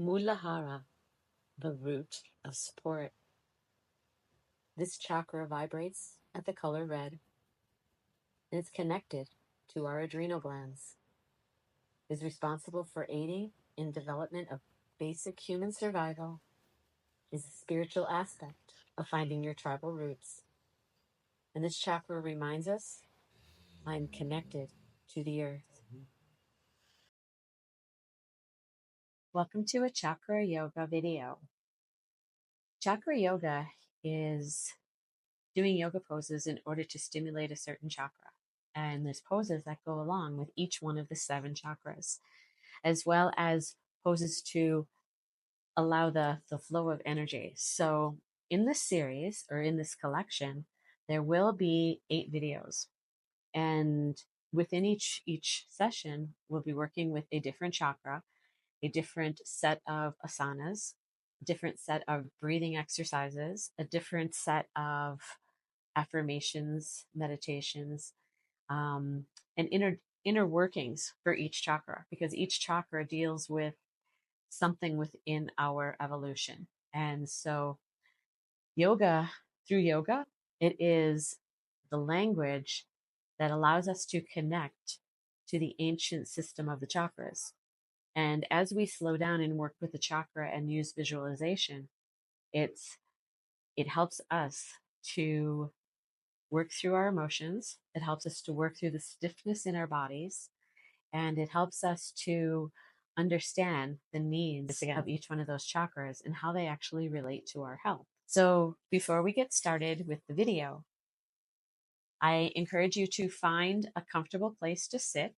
Mudlahara, the root of support. This chakra vibrates at the color red and it's connected to our adrenal glands. It is responsible for aiding in development of basic human survival. It is a spiritual aspect of finding your tribal roots. And this chakra reminds us, I am connected to the earth. Welcome to a Chakra Yoga video. Chakra Yoga is doing yoga poses in order to stimulate a certain chakra. And there's poses that go along with each one of the 7 chakras, as well as poses to allow the flow of energy. So in this series, or in this collection, there will be 8 videos. And within each session, we'll be working with a different chakra, a different set of asanas, a different set of breathing exercises, a different set of affirmations, meditations, and inner workings for each chakra, because each chakra deals with something within our evolution. And so through yoga, it is the language that allows us to connect to the ancient system of the chakras. And as we slow down and work with the chakra and use visualization, it helps us to work through our emotions. It helps us to work through the stiffness in our bodies. And it helps us to understand the needs of each one of those chakras and how they actually relate to our health. So before we get started with the video, I encourage you to find a comfortable place to sit,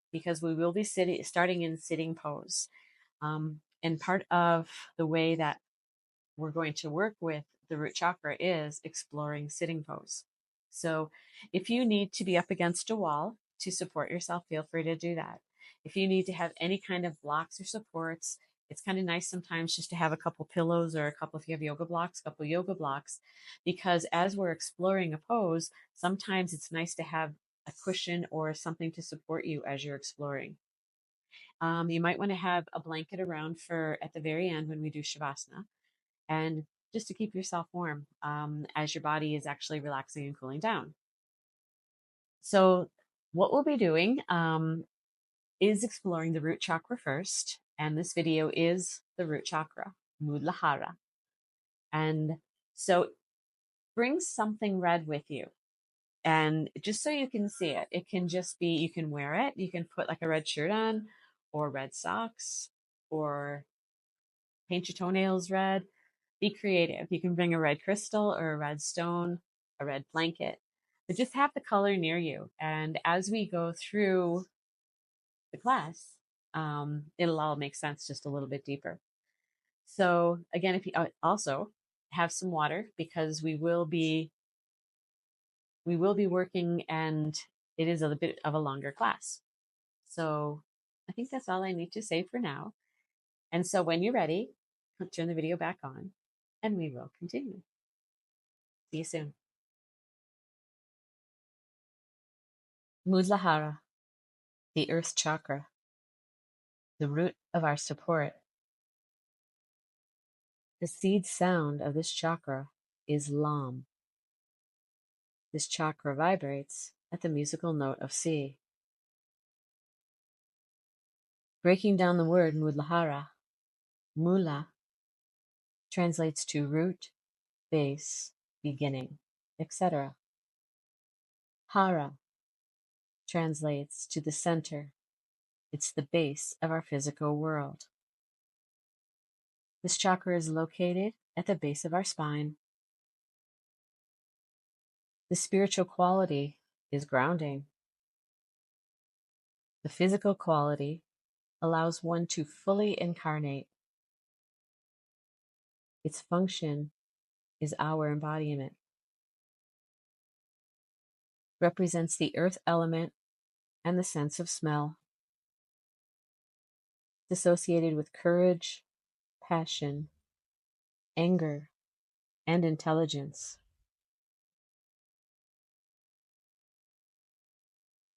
because we will be starting in sitting pose. And part of the way that we're going to work with the root chakra is exploring sitting pose. So if you need to be up against a wall to support yourself, feel free to do that. If you need to have any kind of blocks or supports, it's kind of nice sometimes just to have a couple pillows, or a couple, if you have yoga blocks, a couple yoga blocks, because as we're exploring a pose, sometimes it's nice to have a cushion or something to support you as you're exploring. You might want to have a blanket around for at the very end when we do Shavasana, and just to keep yourself warm as your body is actually relaxing and cooling down. So what we'll be doing is exploring the root chakra first, and this video is the root chakra, Mudlahara. And so bring something red with you, and just so you can see it. It can just be, you can wear it, you can put like a red shirt on, or red socks, or paint your toenails red. Be creative. You can bring a red crystal or a red stone, a red blanket, but just have the color near you. And as we go through the class, it'll all make sense just a little bit deeper. So again, if you also have some water, because we will be working, and it is a bit of a longer class. So I think that's all I need to say for now. And so when you're ready, turn the video back on and we will continue. See you soon. Mudlahara, the earth chakra, the root of our support. The seed sound of this chakra is Lam. This chakra vibrates at the musical note of C. Breaking down the word Mudlahara, Mula translates to root, base, beginning, etc. Hara translates to the center. It's the base of our physical world. This chakra is located at the base of our spine. The spiritual quality is grounding. The physical quality allows one to fully incarnate. Its function is our embodiment. Represents the earth element and the sense of smell. It's associated with courage, passion, anger, and intelligence.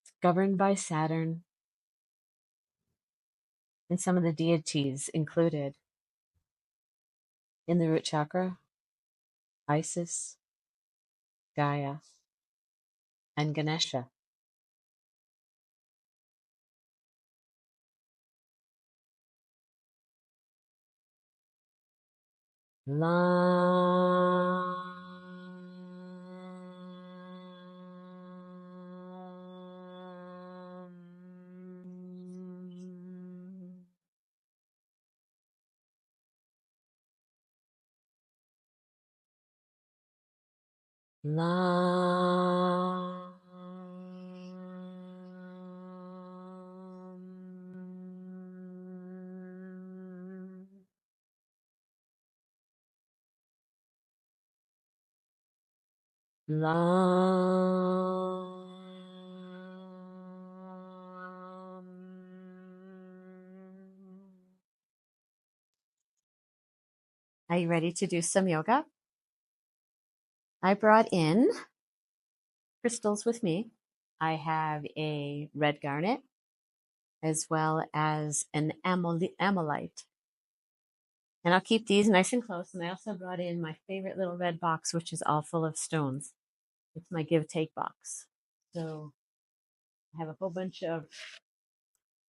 It's governed by Saturn. and some of the deities included in the root chakra: Isis, Gaia, and Ganesha. Lam. Lam. Are you ready to do some yoga? I brought in crystals with me. I have a red garnet as well as an amylite. And I'll keep these nice and close. And I also brought in my favorite little red box, which is all full of stones. It's my give-take box. So I have a whole bunch of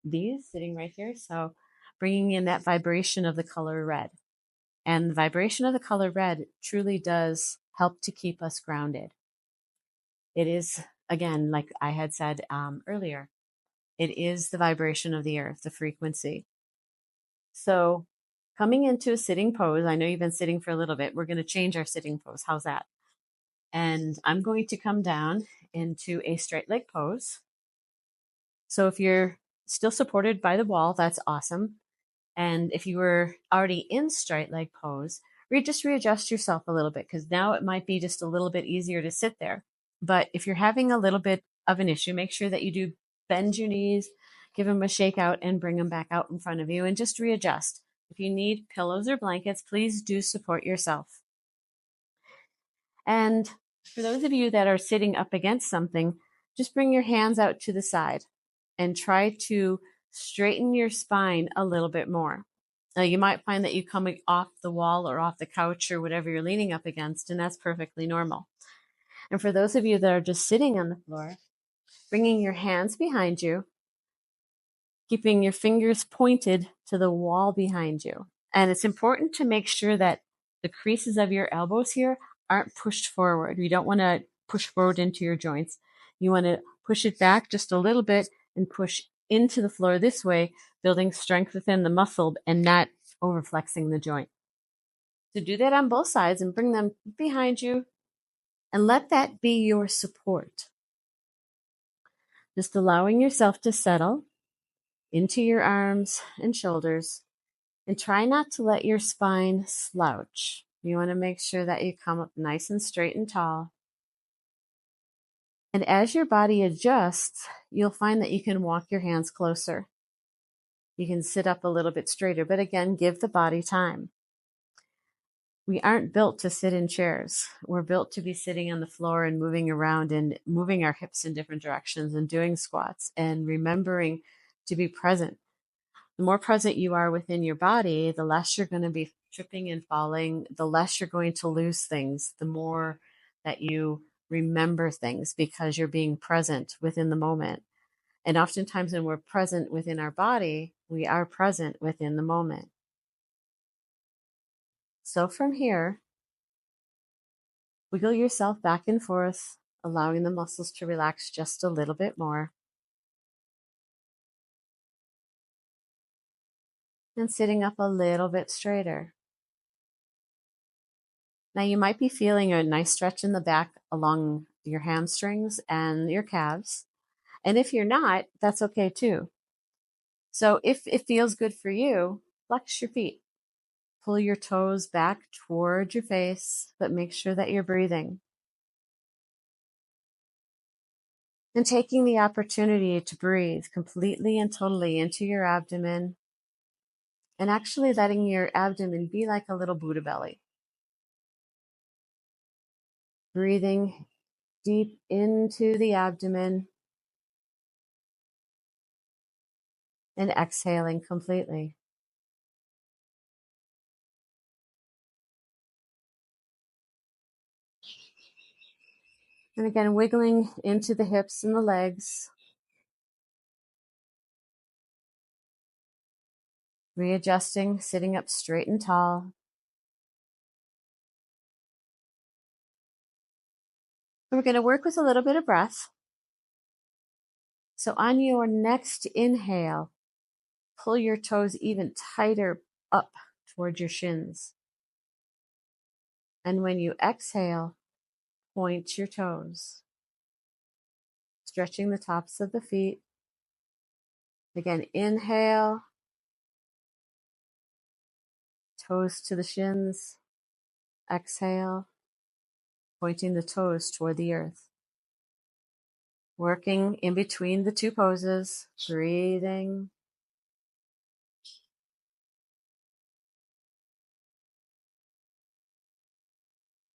these sitting right here. So bringing in that vibration of the color red. And the vibration of the color red truly does help to keep us grounded. It is, again, like I had said earlier, it is the vibration of the earth, the frequency. So coming into a sitting pose, I know you've been sitting for a little bit. We're going to change our sitting pose. How's that? And I'm going to come down into a straight leg pose. So if you're still supported by the wall, that's awesome. And if you were already in straight leg pose, just readjust yourself a little bit, because now it might be just a little bit easier to sit there. But if you're having a little bit of an issue, make sure that you do bend your knees, give them a shake out, and bring them back out in front of you, and just readjust. If you need pillows or blankets, please do support yourself. And for those of you that are sitting up against something, just bring your hands out to the side and try to straighten your spine a little bit more. Now, you might find that you come off the wall or off the couch or whatever you're leaning up against, and that's perfectly normal. And for those of you that are just sitting on the floor, bringing your hands behind you, keeping your fingers pointed to the wall behind you. And it's important to make sure that the creases of your elbows here aren't pushed forward. You don't want to push forward into your joints. You want to push it back just a little bit and push into the floor this way, building strength within the muscle and not overflexing the joint. So do that on both sides and bring them behind you and let that be your support. Just allowing yourself to settle into your arms and shoulders, and try not to let your spine slouch. You want to make sure that you come up nice and straight and tall. And as your body adjusts, you'll find that you can walk your hands closer. You can sit up a little bit straighter, but again, give the body time. We aren't built to sit in chairs. We're built to be sitting on the floor and moving around and moving our hips in different directions and doing squats and remembering to be present. The more present you are within your body, the less you're going to be tripping and falling, the less you're going to lose things, the more that you remember things because you're being present within the moment. And oftentimes when we're present within our body, we are present within the moment. So from here, wiggle yourself back and forth, allowing the muscles to relax just a little bit more. And sitting up a little bit straighter. Now you might be feeling a nice stretch in the back along your hamstrings and your calves. And if you're not, that's okay too. So if it feels good for you, flex your feet. Pull your toes back toward your face, but make sure that you're breathing. And taking the opportunity to breathe completely and totally into your abdomen, and actually letting your abdomen be like a little Buddha belly. Breathing deep into the abdomen and exhaling completely. And again, wiggling into the hips and the legs, readjusting, sitting up straight and tall. And we're going to work with a little bit of breath. So on your next inhale, pull your toes even tighter up towards your shins. And when you exhale, point your toes, stretching the tops of the feet. Again, inhale, toes to the shins. Exhale, pointing the toes toward the earth. Working in between the two poses, breathing.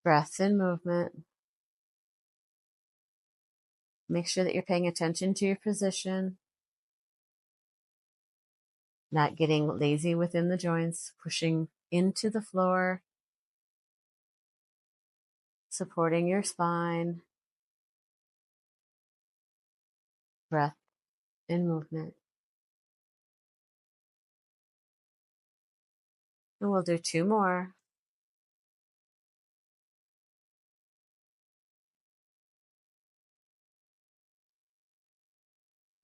Breath and movement. Make sure that you're paying attention to your position, not getting lazy within the joints, pushing into the floor, supporting your spine. Breath and movement. And we'll do two more.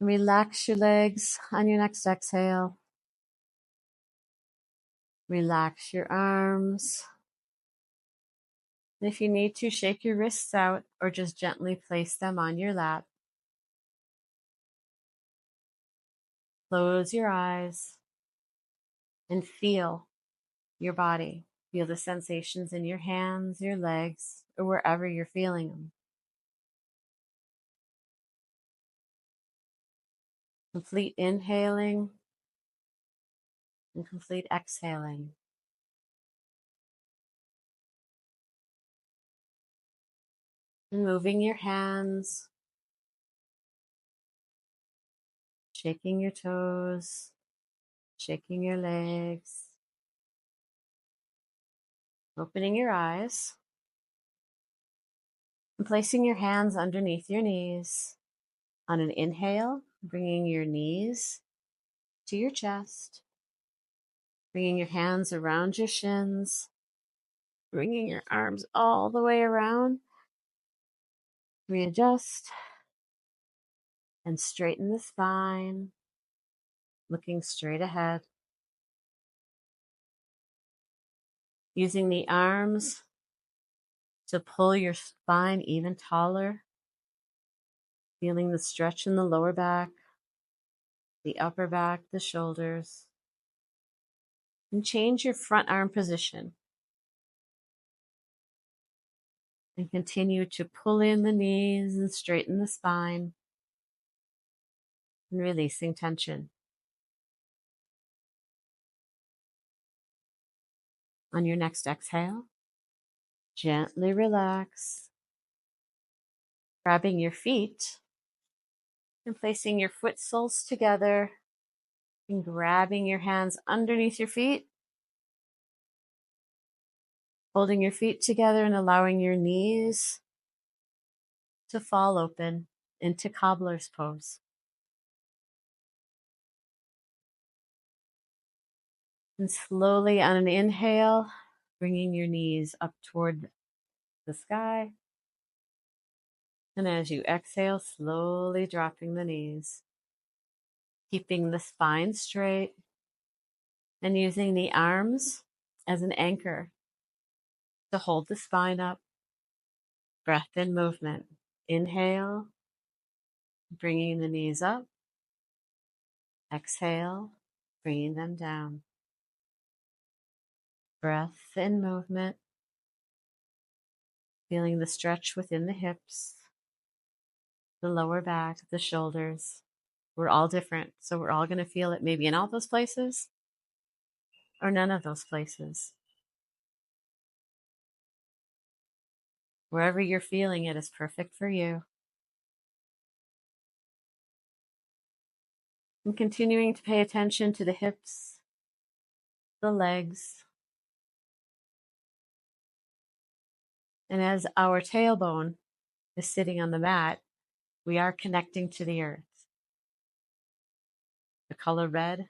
Relax your legs on your next exhale. Relax your arms. And if you need to, shake your wrists out or just gently place them on your lap. Close your eyes and feel your body. Feel the sensations in your hands, your legs, or wherever you're feeling them. Complete inhaling and complete exhaling. And moving your hands, shaking your toes, shaking your legs, opening your eyes, and placing your hands underneath your knees. On an inhale, bringing your knees to your chest, bringing your hands around your shins, bringing your arms all the way around. Readjust and straighten the spine, looking straight ahead. Using the arms to pull your spine even taller, feeling the stretch in the lower back, the upper back, the shoulders. And change your front arm position. And continue to pull in the knees and straighten the spine. And releasing tension. On your next exhale, gently relax, grabbing your feet and placing your foot soles together and grabbing your hands underneath your feet, holding your feet together and allowing your knees to fall open into cobbler's pose. And slowly on an inhale, bringing your knees up toward the sky. And as you exhale, slowly dropping the knees, keeping the spine straight and using the arms as an anchor to hold the spine up. Breath and movement. Inhale, bringing the knees up. Exhale, bringing them down. Breath and movement. Feeling the stretch within the hips, the lower back, the shoulders. We're all different, so we're all going to feel it maybe in all those places or none of those places. Wherever you're feeling it is perfect for you. And continuing to pay attention to the hips, the legs, and as our tailbone is sitting on the mat, we are connecting to the earth, the color red,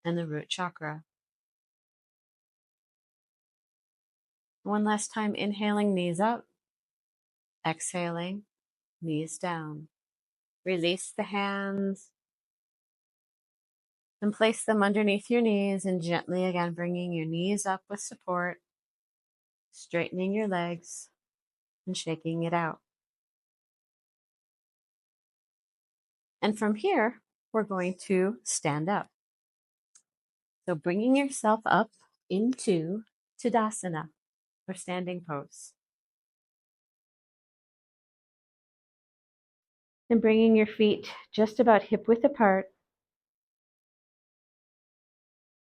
and the root chakra. One last time, inhaling, knees up, exhaling, knees down. Release the hands and place them underneath your knees, and gently again bringing your knees up with support, straightening your legs and shaking it out. And from here, we're going to stand up. So bringing yourself up into Tadasana, or standing pose. And bringing your feet just about hip width apart.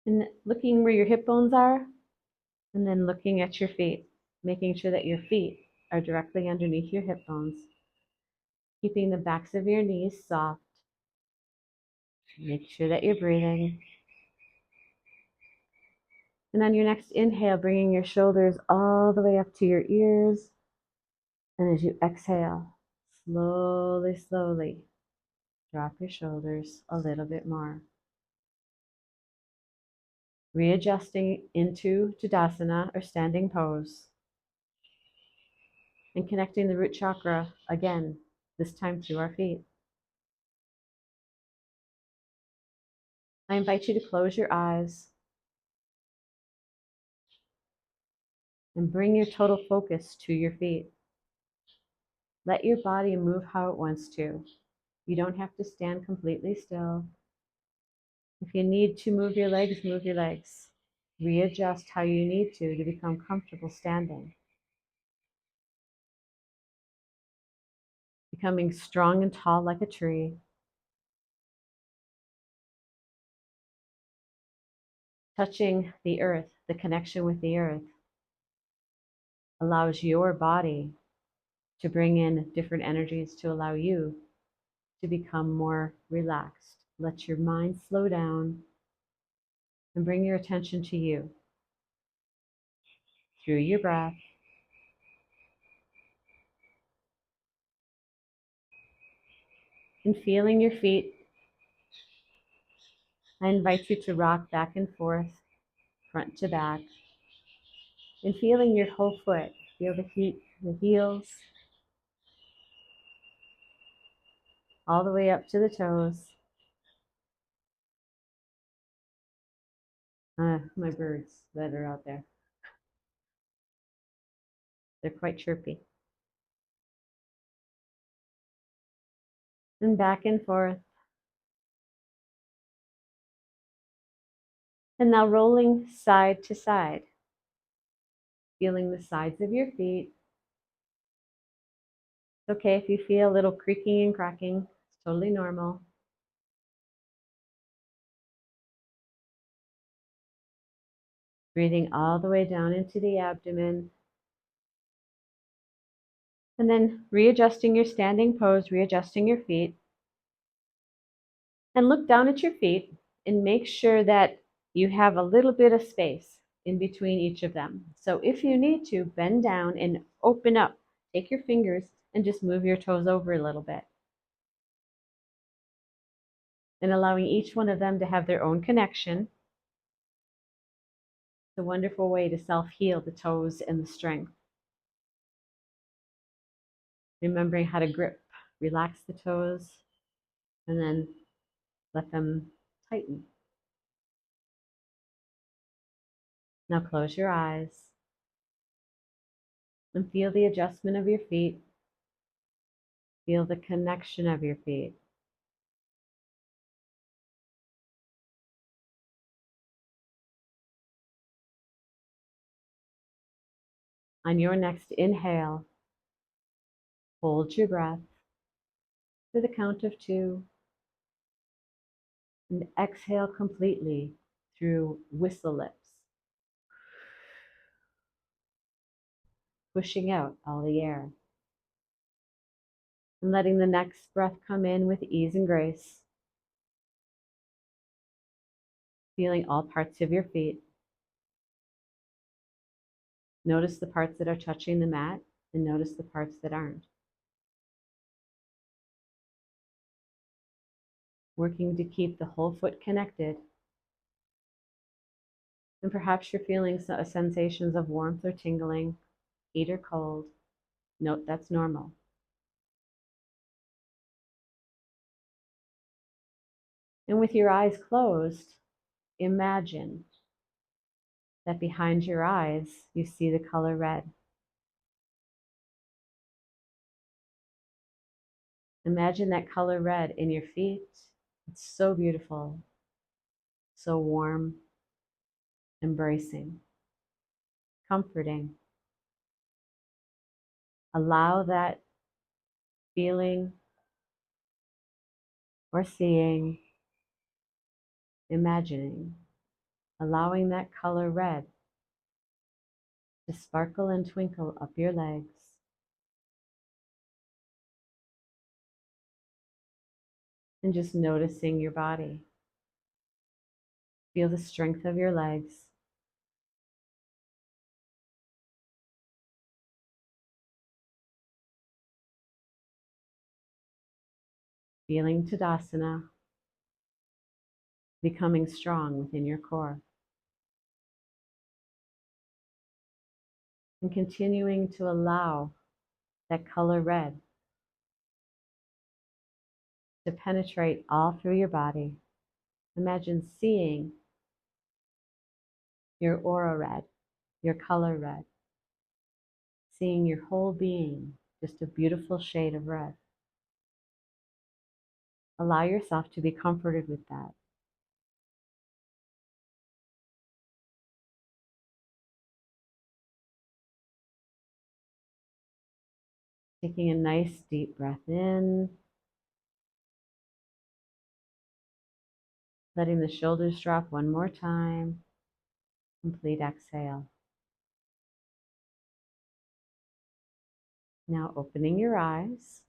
And looking where your hip bones are, and then looking at your feet, making sure that your feet are directly underneath your hip bones. Keeping the backs of your knees soft. Make sure that you're breathing. And on your next inhale, bringing your shoulders all the way up to your ears. And as you exhale, slowly, slowly drop your shoulders a little bit more. Readjusting into Tadasana, or standing pose. And connecting the root chakra again, this time through our feet. I invite you to close your eyes and bring your total focus to your feet. Let your body move how it wants to. You don't have to stand completely still. If you need to move your legs, move your legs. Readjust how you need to become comfortable standing. Becoming strong and tall like a tree. Touching the earth, the connection with the earth, allows your body to bring in different energies to allow you to become more relaxed. Let your mind slow down and bring your attention to you through your breath. And feeling your feet, I invite you to rock back and forth, front to back, and feeling your whole foot. Feel the heat, the heels, all the way up to the toes. My birds that are out there, they're quite chirpy. And back and forth. And now rolling side to side, feeling the sides of your feet. It's okay if you feel a little creaking and cracking, it's totally normal. Breathing all the way down into the abdomen. And then readjusting your standing pose, readjusting your feet. And look down at your feet and make sure that you have a little bit of space in between each of them. So if you need to, bend down and open up. Take your fingers and just move your toes over a little bit. And allowing each one of them to have their own connection. It's a wonderful way to self-heal the toes and the strength. Remembering how to grip, relax the toes, and then let them tighten. Now close your eyes and feel the adjustment of your feet. Feel the connection of your feet. On your next inhale, hold your breath to the count of 2 and exhale completely through whistle lips, pushing out all the air. And letting the next breath come in with ease and grace. feeling all parts of your feet. Notice the parts that are touching the mat and notice the parts that aren't. Working to keep the whole foot connected. And perhaps you're feeling sensations of warmth or tingling, heat or cold. Note that's normal. And with your eyes closed, imagine that behind your eyes you see the color red. Imagine that color red in your feet. It's so beautiful, so warm, embracing, comforting. Allow that feeling or seeing, imagining, allowing that color red to sparkle and twinkle up your legs. And just noticing your body. Feel the strength of your legs. Feeling Tadasana, becoming strong within your core. And continuing to allow that color red to penetrate all through your body. Imagine seeing your aura red, your color red, seeing your whole being, just a beautiful shade of red. Allow yourself to be comforted with that. Taking a nice deep breath in, letting the shoulders drop one more time, complete exhale. Now opening your eyes.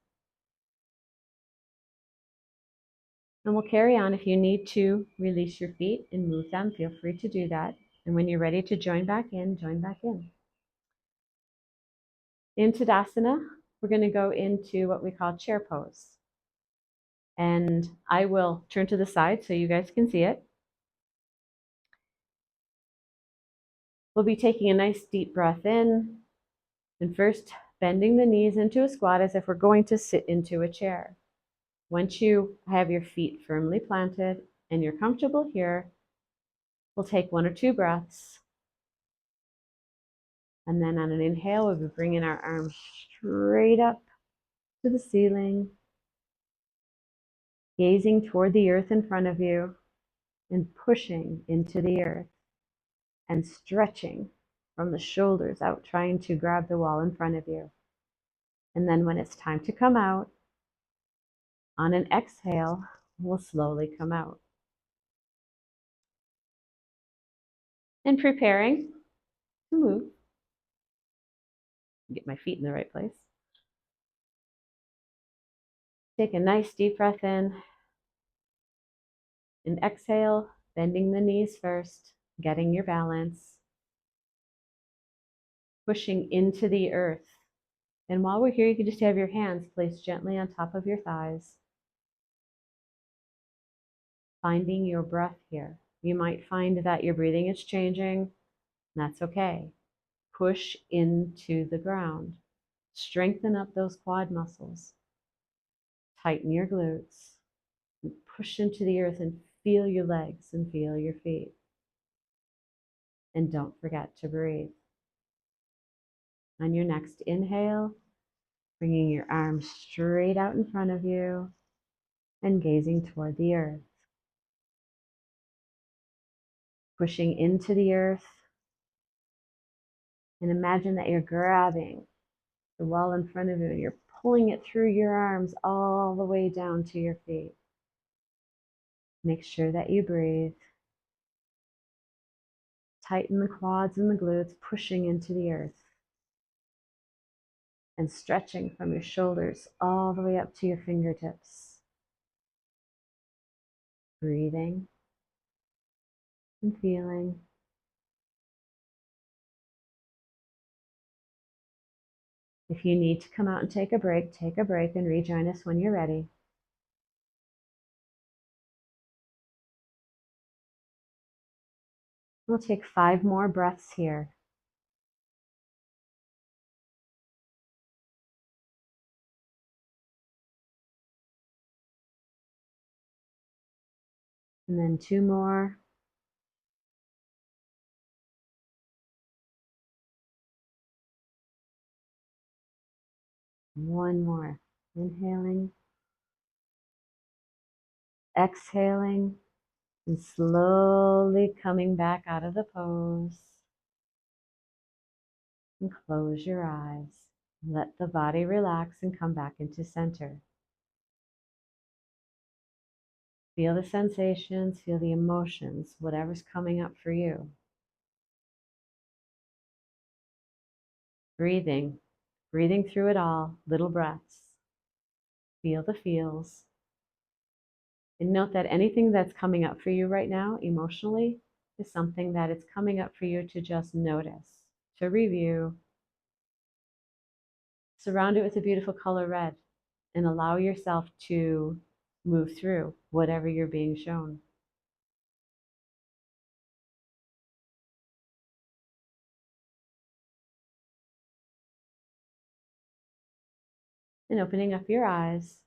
And we'll carry on. If you need to release your feet and move them, feel free to do that. And when you're ready to join back in, join back in. In Tadasana, we're going to go into what we call chair pose. And I will turn to the side so you guys can see it. We'll be taking a nice deep breath in, and first bending the knees into a squat as if we're going to sit into a chair. Once you have your feet firmly planted and you're comfortable here, we'll take 1 or 2 breaths. And then on an inhale, we'll be bringing our arms straight up to the ceiling, gazing toward the earth in front of you and pushing into the earth and stretching from the shoulders out, trying to grab the wall in front of you. And then when it's time to come out, on an exhale, we'll slowly come out. And preparing to move. Get my feet in the right place. Take a nice deep breath in. And exhale, bending the knees first, getting your balance. Pushing into the earth. And while we're here, you can just have your hands placed gently on top of your thighs. Finding your breath here. You might find that your breathing is changing. That's okay. Push into the ground. Strengthen up those quad muscles. Tighten your glutes. And push into the earth and feel your legs and feel your feet. And don't forget to breathe. On your next inhale, bringing your arms straight out in front of you and gazing toward the earth. Pushing into the earth. And imagine that you're grabbing the wall in front of you and you're pulling it through your arms all the way down to your feet. Make sure that you breathe. Tighten the quads and the glutes, pushing into the earth. And stretching from your shoulders all the way up to your fingertips. Breathing. and feeling. If you need to come out and take a break and rejoin us when you're ready. We'll take 5 more breaths here. And then 2 more. One more. Inhaling, exhaling, and slowly coming back out of the pose. And close your eyes. Let the body relax and come back into center. Feel the sensations, feel the emotions, whatever's coming up for you. Breathing through it all, little breaths. Feel the feels. And note that anything that's coming up for you right now, emotionally, is something that it's coming up for you to just notice, to review. Surround it with a beautiful color red and allow yourself to move through whatever you're being shown. And opening up your eyes,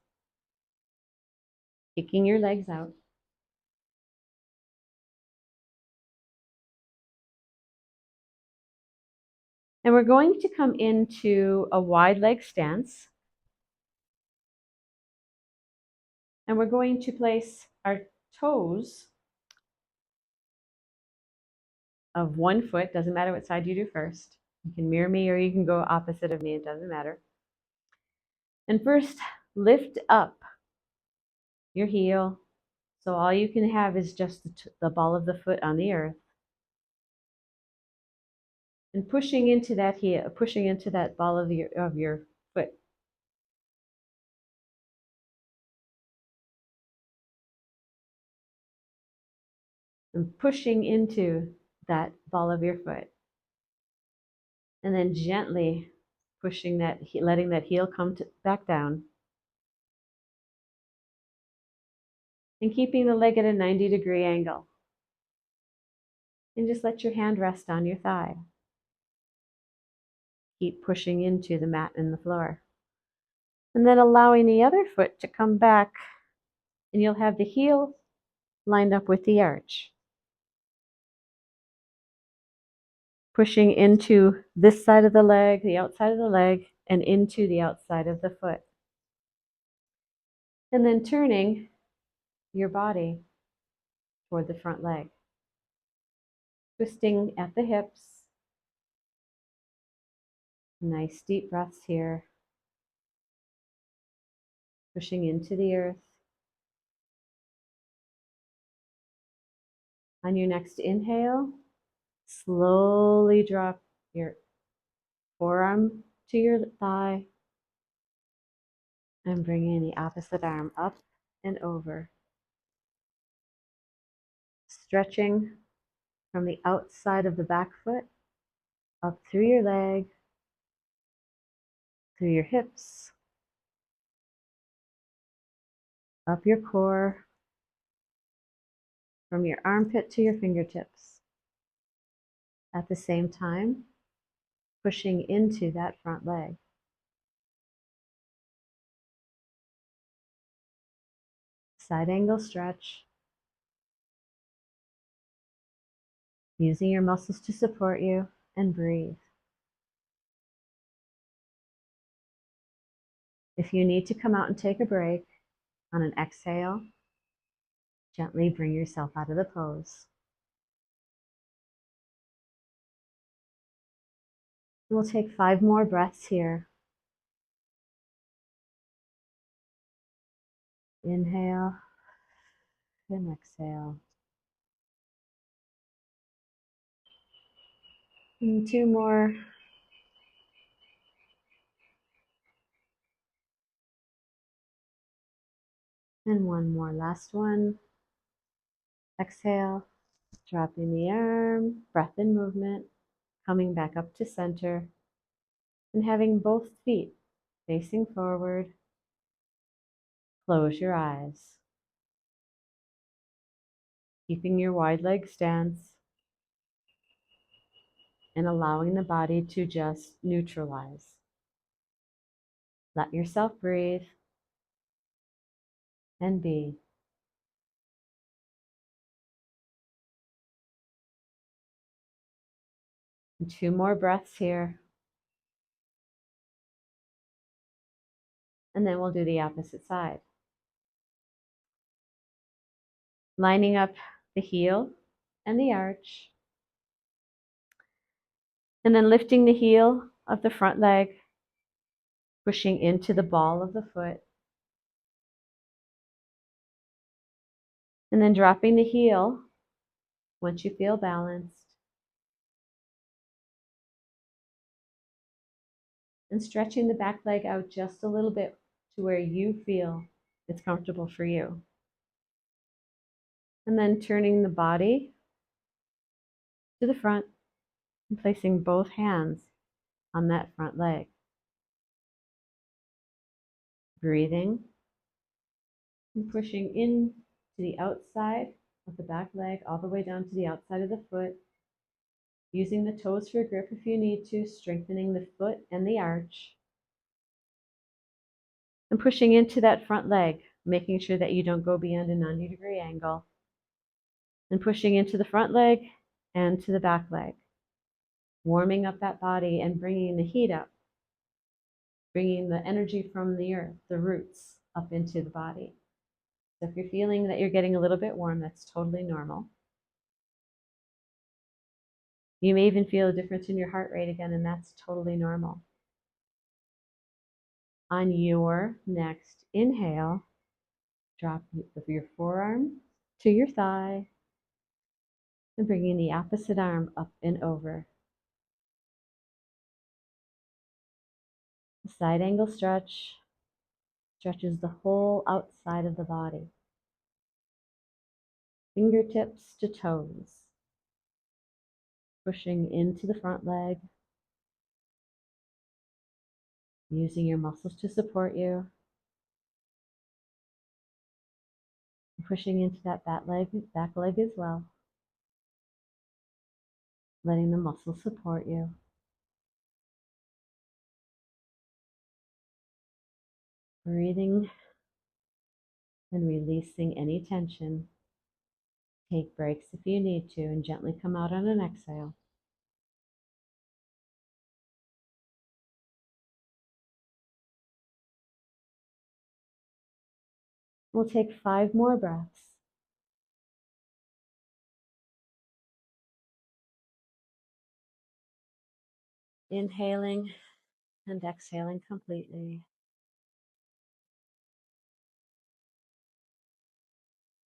kicking your legs out. And we're going to come into a wide leg stance. And we're going to place our toes of one foot, doesn't matter what side you do first. You can mirror me or you can go opposite of me, it doesn't matter. And first, lift up your heel. So all you can have is just the ball of the foot on the earth. And pushing into that heel, pushing into that ball of your foot. And pushing into that ball of your foot. And then gently pushing that, letting that heel come back down. And keeping the leg at a 90-degree angle. And just let your hand rest on your thigh. Keep pushing into the mat and the floor. And then allowing the other foot to come back. And you'll have the heel lined up with the arch. Pushing into this side of the leg, the outside of the leg, and into the outside of the foot. And then turning your body toward the front leg. Twisting at the hips. Nice deep breaths here. Pushing into the earth. On your next inhale, slowly drop your forearm to your thigh and bringing the opposite arm up and over. Stretching from the outside of the back foot up through your leg, through your hips, up your core, from your armpit to your fingertips. At the same time, pushing into that front leg. Side angle stretch. Using your muscles to support you, and breathe. If you need to come out and take a break, on an exhale, gently bring yourself out of the pose. We'll take 5 more breaths here. Inhale and exhale. And 2 more. And 1 more, last one. Exhale Dropping the arm, breath and movement, coming back up to center, and having both feet facing forward. Close your eyes. Keeping your wide leg stance and allowing the body to just neutralize. Let yourself breathe and be. And 2 more breaths here. And then we'll do the opposite side. Lining up the heel and the arch. And then lifting the heel of the front leg, pushing into the ball of the foot. And then dropping the heel once you feel balanced. And stretching the back leg out just a little bit to where you feel it's comfortable for you. And then turning the body to the front and placing both hands on that front leg. Breathing and pushing in to the outside of the back leg, all the way down to the outside of the foot. Using the toes for grip if you need to, strengthening the foot and the arch. And pushing into that front leg, making sure that you don't go beyond a 90-degree angle. And pushing into the front leg and to the back leg. Warming up that body and bringing the heat up. Bringing the energy from the earth, the roots, up into the body. So if you're feeling that you're getting a little bit warm, that's totally normal. You may even feel a difference in your heart rate again, and that's totally normal. On your next inhale, drop your forearm to your thigh and bringing the opposite arm up and over. The side angle stretch stretches the whole outside of the body. Fingertips to toes. Pushing into the front leg. Using your muscles to support you. Pushing into that back leg as well. Letting the muscles support you. Breathing and releasing any tension. Take breaks if you need to and gently come out on an exhale. We'll take 5 more breaths. Inhaling and exhaling completely.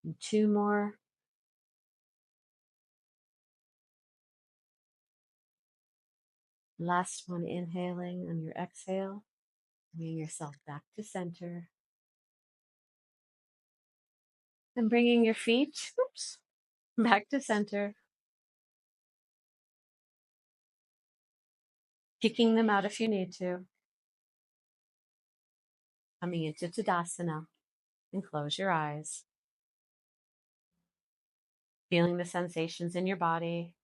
And 2 more. Last one, inhaling on your exhale. Bringing yourself back to center. And bringing your feet, back to center. Kicking them out if you need to. Coming into Tadasana. And close your eyes. Feeling the sensations in your body.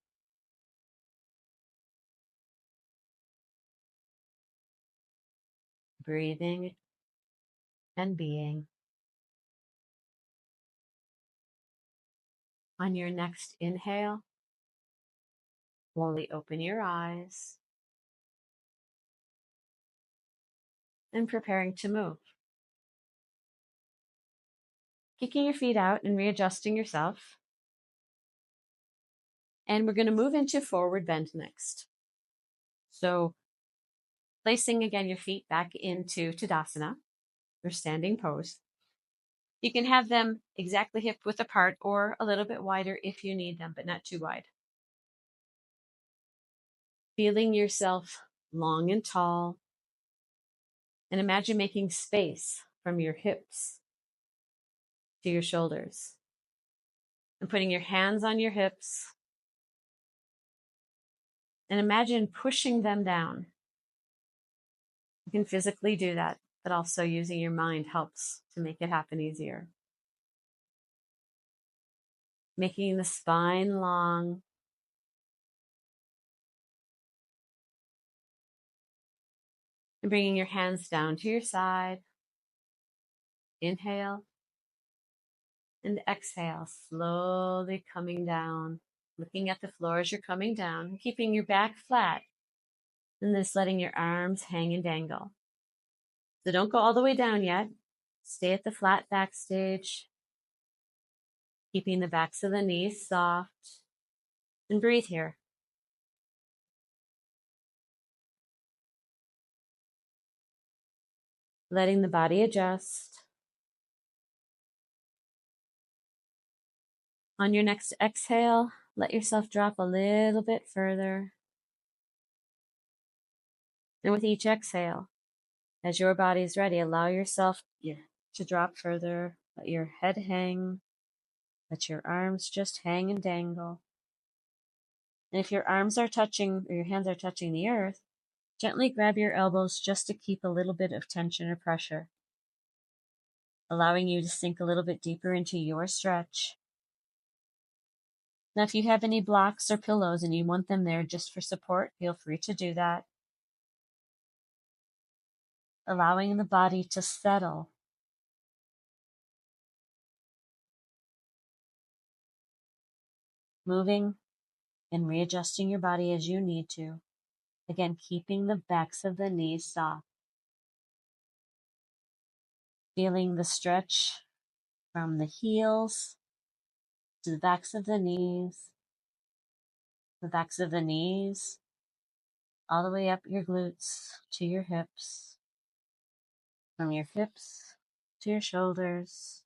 Breathing and being. On your next inhale, slowly open your eyes and preparing to move. Kicking your feet out and readjusting yourself. And we're going to move into forward bend next. So placing again your feet back into Tadasana, your standing pose. You can have them exactly hip width apart or a little bit wider if you need them, but not too wide. Feeling yourself long and tall. And imagine making space from your hips to your shoulders. And putting your hands on your hips. And imagine pushing them down. You can physically do that, but also using your mind helps to make it happen easier. Making the spine long. And bringing your hands down to your side. Inhale. And exhale, slowly coming down. Looking at the floor as you're coming down. Keeping your back flat. And just letting your arms hang and dangle. So don't go all the way down yet. Stay at the flat back stage. Keeping the backs of the knees soft. And breathe here. Letting the body adjust. On your next exhale, let yourself drop a little bit further. And with each exhale, as your body is ready, allow yourself to drop further. Let your head hang. Let your arms just hang and dangle. And if your arms are touching or your hands are touching the earth, gently grab your elbows just to keep a little bit of tension or pressure, allowing you to sink a little bit deeper into your stretch. Now, if you have any blocks or pillows and you want them there just for support, feel free to do that. Allowing the body to settle. Moving and readjusting your body as you need to. Again, keeping the backs of the knees soft. Feeling the stretch from the heels to the backs of the knees, all the way up your glutes to your hips, from your hips to your shoulders,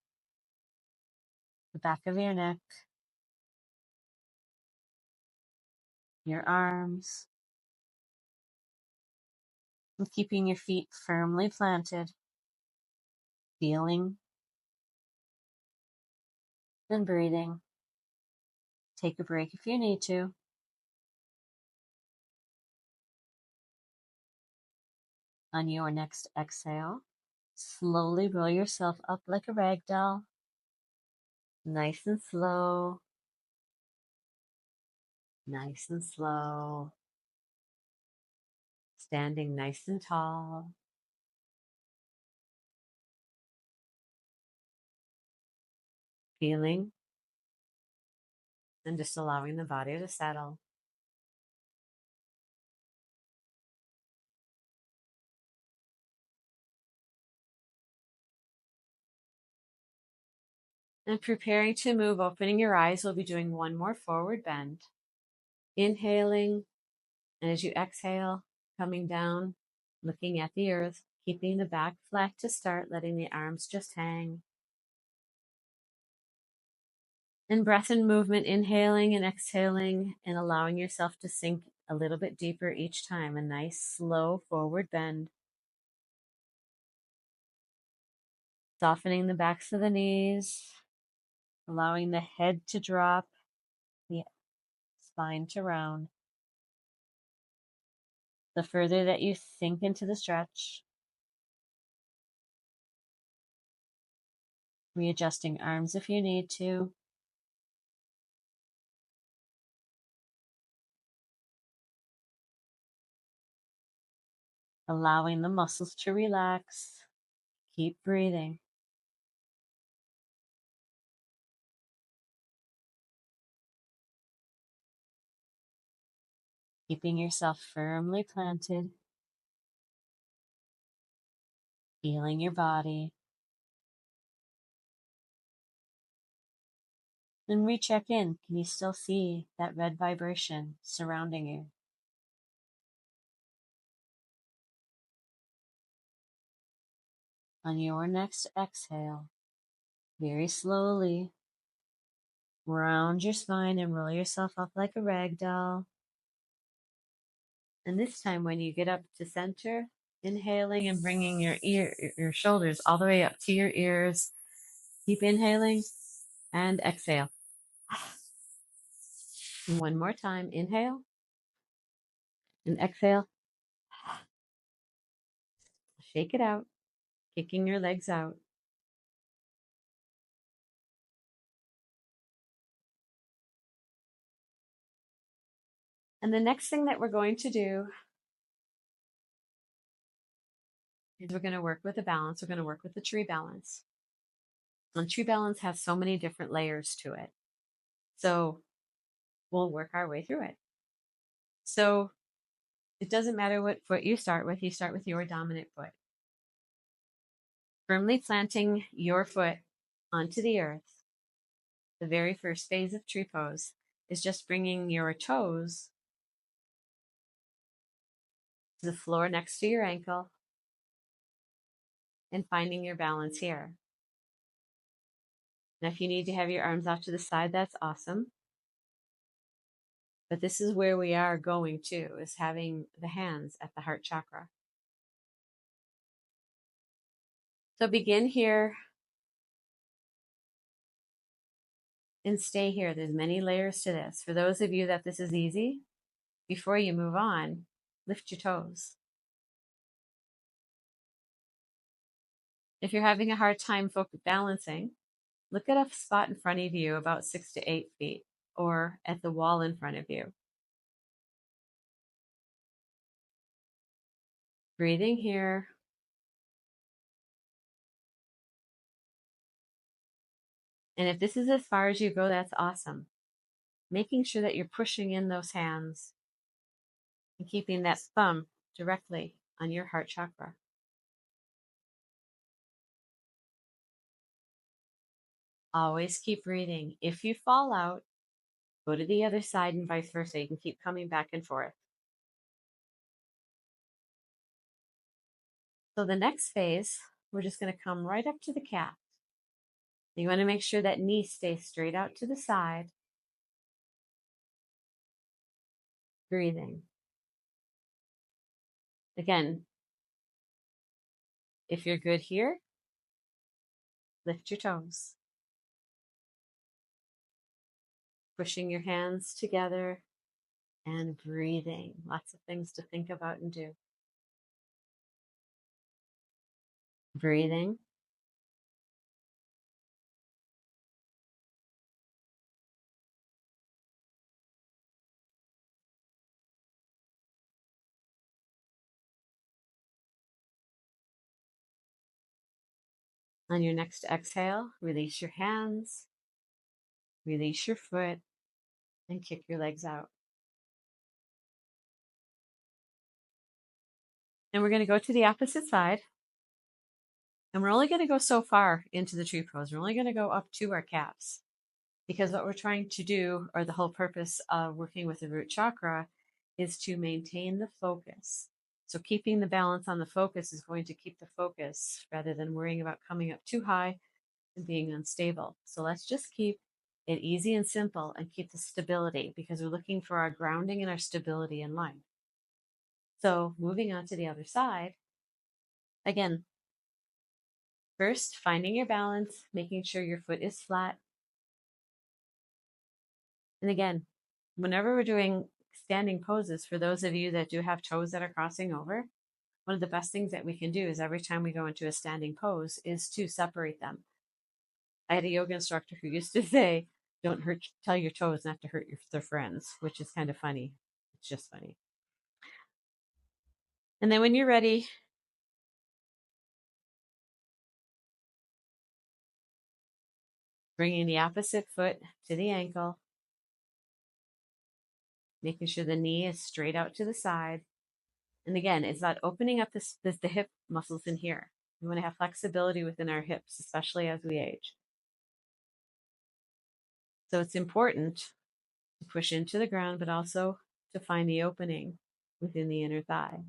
the back of your neck, your arms, and keeping your feet firmly planted, feeling and breathing. Take a break if you need to. On your next exhale, slowly roll yourself up like a rag doll, nice and slow, standing nice and tall. Feeling and just allowing the body to settle. And preparing to move, opening your eyes, we'll be doing one more forward bend. Inhaling, and as you exhale, coming down, looking at the earth, keeping the back flat to start, letting the arms just hang. And breath and movement, inhaling and exhaling, and allowing yourself to sink a little bit deeper each time. A nice, slow forward bend. Softening the backs of the knees, allowing the head to drop, the spine to round. The further that you sink into the stretch, readjusting arms if you need to. Allowing the muscles to relax. Keep breathing. Keeping yourself firmly planted. Feeling your body. Then recheck in. Can you still see that red vibration surrounding you? On your next exhale, very slowly, round your spine and roll yourself up like a rag doll. And this time when you get up to center, inhaling and bringing your shoulders all the way up to your ears. Keep inhaling and exhale. And one more time, inhale and exhale. Shake it out, kicking your legs out. And the next thing that we're going to do is we're going to work with the balance. We're going to work with the tree balance. And tree balance has so many different layers to it. So we'll work our way through it. So it doesn't matter what foot you start with your dominant foot. Firmly planting your foot onto the earth. The very first phase of tree pose is just bringing your toes to the floor next to your ankle and finding your balance here. Now, if you need to have your arms out to the side, that's awesome. But this is where we are going to, is having the hands at the heart chakra. So begin here and stay here. There's many layers to this. For those of you that this is easy, before you move on, lift your toes. If you're having a hard time balancing, look at a spot in front of you about 6 to 8 feet or at the wall in front of you. Breathing here. And if this is as far as you go, that's awesome. Making sure that you're pushing in those hands and keeping that thumb directly on your heart chakra. Always keep breathing. If you fall out, go to the other side and vice versa. You can keep coming back and forth. So the next phase, we're just going to come right up to the calf. You want to make sure that knee stays straight out to the side. Breathing. Again, if you're good here, lift your toes. Pushing your hands together and breathing. Lots of things to think about and do. Breathing. On your next exhale, release your hands, release your foot, and kick your legs out. And we're going to go to the opposite side. And we're only going to go so far into the tree pose. We're only going to go up to our calves. Because what we're trying to do, or the whole purpose of working with the root chakra, is to maintain the focus. So keeping the balance on the focus is going to keep the focus rather than worrying about coming up too high and being unstable. So let's just keep it easy and simple and keep the stability, because we're looking for our grounding and our stability in life. So moving on to the other side, again, first finding your balance, making sure your foot is flat. And again, whenever we're doing standing poses, for those of you that do have toes that are crossing over, one of the best things that we can do is every time we go into a standing pose is to separate them. I had a yoga instructor who used to say, don't tell your toes not to hurt their friends, which is kind of funny. It's just funny. And then when you're ready, bringing the opposite foot to the ankle, making sure the knee is straight out to the side. And again, it's not opening up the hip muscles in here. We want to have flexibility within our hips, especially as we age. So it's important to push into the ground, but also to find the opening within the inner thigh.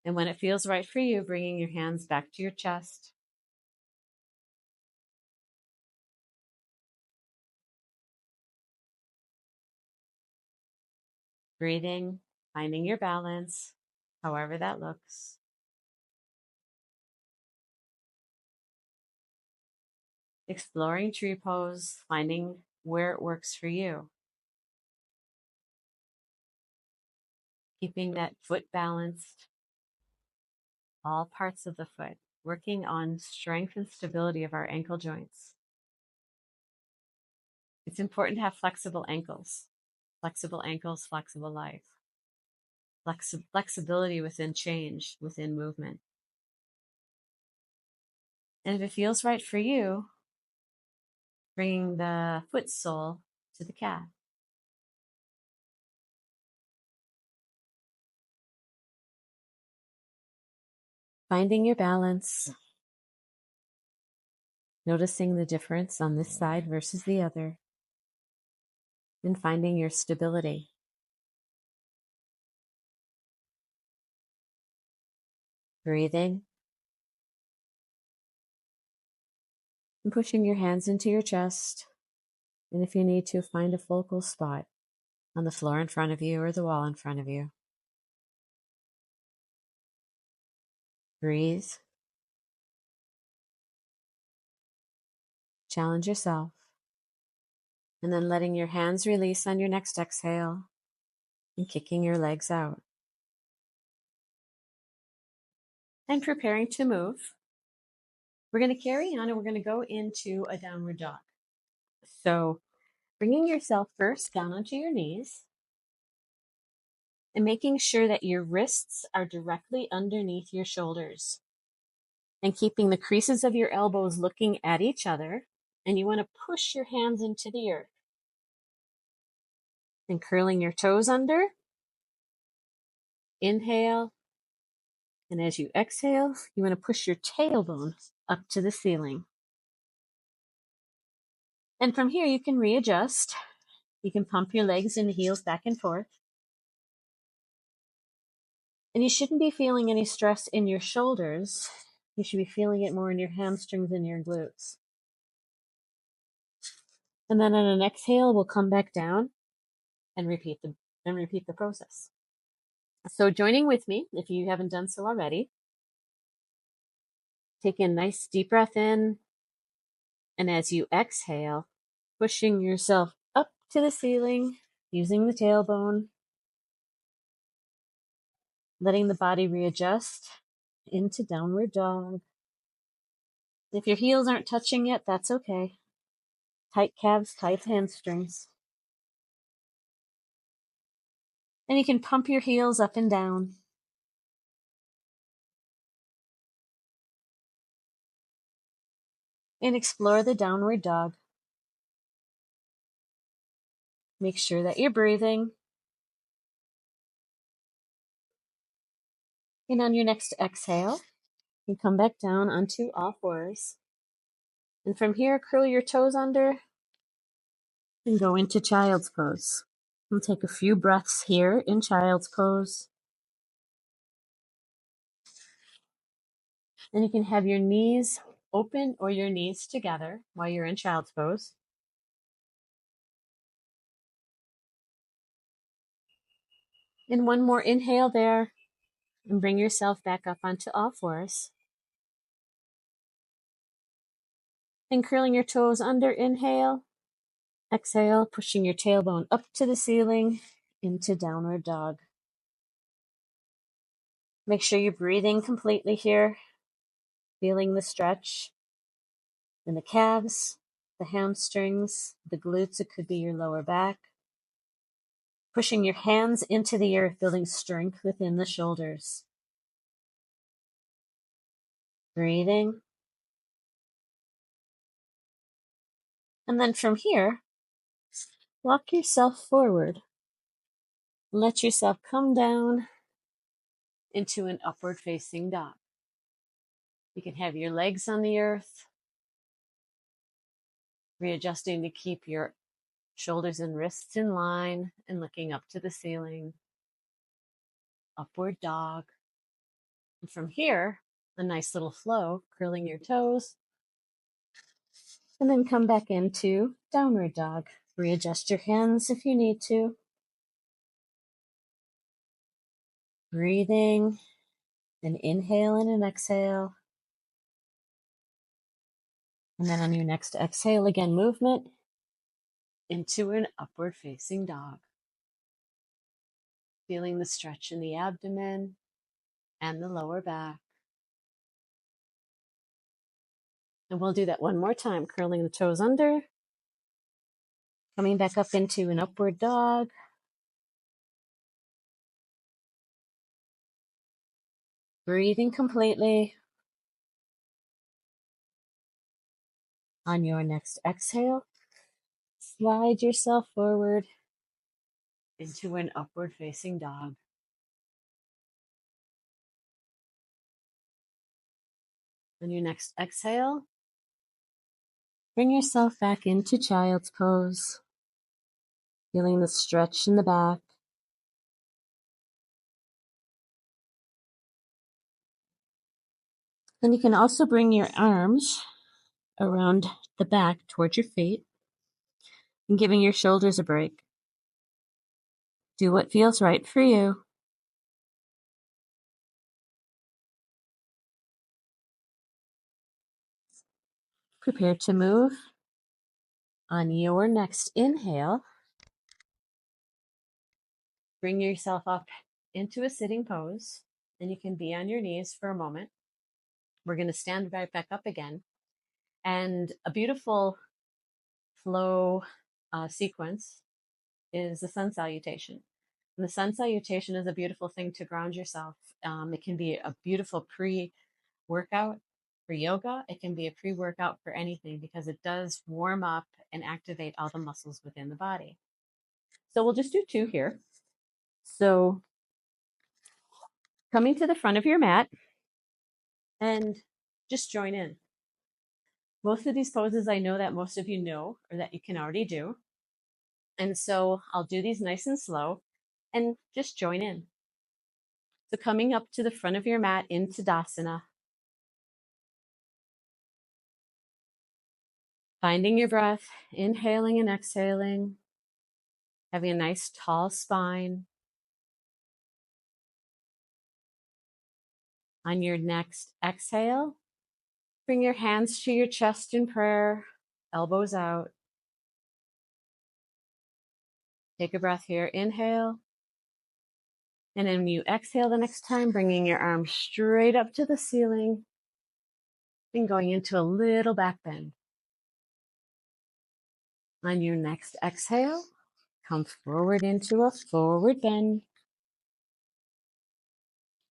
And when it feels right for you, bringing your hands back to your chest. Breathing, finding your balance, however that looks. exploring tree pose, finding where it works for you. Keeping that foot balanced, all parts of the foot, working on strength and stability of our ankle joints. It's important to have flexible ankles, flexible life, flexibility within change, within movement. And if it feels right for you, bringing the foot sole to the calf. Finding your balance, noticing the difference on this side versus the other, and finding your stability. Breathing and pushing your hands into your chest. And if you need to, find a focal spot on the floor in front of you or the wall in front of you. Breathe. Challenge yourself. And then letting your hands release on your next exhale and kicking your legs out. And preparing to move. We're going to carry on and we're going to go into a downward dog. So bringing yourself first down onto your knees and making sure that your wrists are directly underneath your shoulders and keeping the creases of your elbows looking at each other. And you want to push your hands into the earth and curling your toes under. Inhale. And as you exhale, you want to push your tailbone up to the ceiling. And from here, you can readjust. You can pump your legs and heels back and forth. And you shouldn't be feeling any stress in your shoulders. You should be feeling it more in your hamstrings and your glutes. And then on an exhale, we'll come back down and repeat the process. So joining with me, if you haven't done so already, take a nice deep breath in. And as you exhale, pushing yourself up to the ceiling, using the tailbone, letting the body readjust into downward dog. If your heels aren't touching yet, that's okay. Tight calves, tight hamstrings. And you can pump your heels up and down. And explore the downward dog. Make sure that you're breathing. And on your next exhale, you come back down onto all fours. And from here, curl your toes under and go into child's pose. We'll take a few breaths here in child's pose. And you can have your knees open or your knees together while you're in child's pose. And one more inhale there and bring yourself back up onto all fours. And curling your toes under, inhale. Exhale, pushing your tailbone up to the ceiling into downward dog. Make sure you're breathing completely here, feeling the stretch in the calves, the hamstrings, the glutes. It could be your lower back. Pushing your hands into the earth, building strength within the shoulders. Breathing. And then from here, walk yourself forward. Let yourself come down into an upward facing dog. You can have your legs on the earth, readjusting to keep your shoulders and wrists in line and looking up to the ceiling. Upward dog. And from here, a nice little flow, curling your toes. And then come back into downward dog. Readjust your hands if you need to. Breathing, an inhale and an exhale. And then on your next exhale, again, movement into an upward facing dog. Feeling the stretch in the abdomen and the lower back. And we'll do that one more time, curling the toes under, coming back up into an upward dog. Breathing completely. On your next exhale, slide yourself forward into an upward facing dog. On your next exhale, bring yourself back into child's pose, feeling the stretch in the back. Then you can also bring your arms around the back towards your feet and giving your shoulders a break. Do what feels right for you. Prepare to move. On your next inhale, bring yourself up into a sitting pose, and you can be on your knees for a moment. We're going to stand right back up again. And a beautiful flow sequence is the sun salutation. And the sun salutation is a beautiful thing to ground yourself. It can be a beautiful pre-workout for yoga. It can be a pre-workout for anything because it does warm up and activate all the muscles within the body. So we'll just do two here. So coming to the front of your mat and just join in. Most of these poses I know that most of you know or that you can already do. And so I'll do these nice and slow and just join in. So coming up to the front of your mat in Tadasana, finding your breath, inhaling and exhaling, having a nice tall spine. On your next exhale, bring your hands to your chest in prayer, elbows out. Take a breath here, inhale. And then when you exhale the next time, bringing your arms straight up to the ceiling and going into a little back bend. On your next exhale, come forward into a forward bend.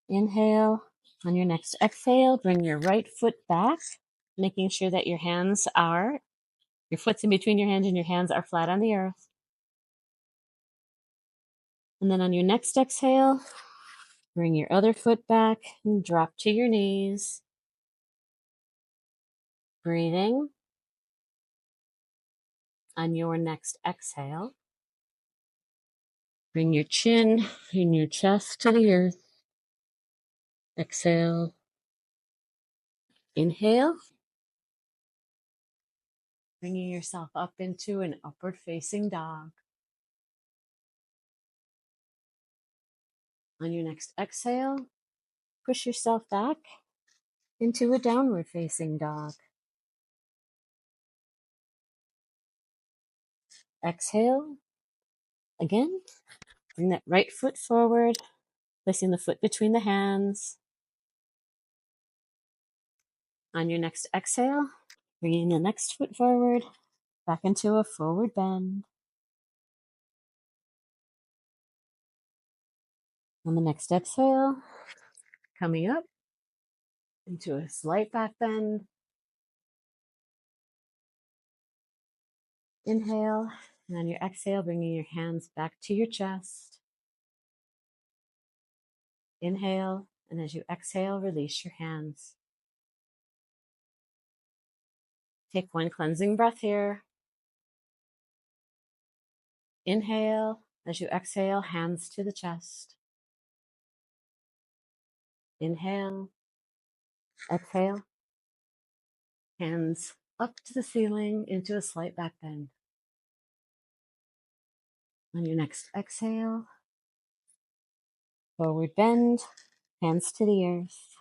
Inhale. On your next exhale, bring your right foot back, making sure that your foot's in between your hands and your hands are flat on the earth. And then on your next exhale, bring your other foot back and drop to your knees. Breathing. On your next exhale, bring your chin and your chest to the earth. Exhale. Inhale. Bringing yourself up into an upward facing dog. On your next exhale, push yourself back into a downward facing dog. Exhale. Again, bring that right foot forward, placing the foot between the hands. On your next exhale, bringing the next foot forward, back into a forward bend. On the next exhale, coming up into a slight back bend. Inhale, and on your exhale, bringing your hands back to your chest. Inhale, and as you exhale, release your hands. Take one cleansing breath here. Inhale, as you exhale, hands to the chest. Inhale, exhale, hands up to the ceiling into a slight back bend. On your next exhale, forward bend, hands to the earth.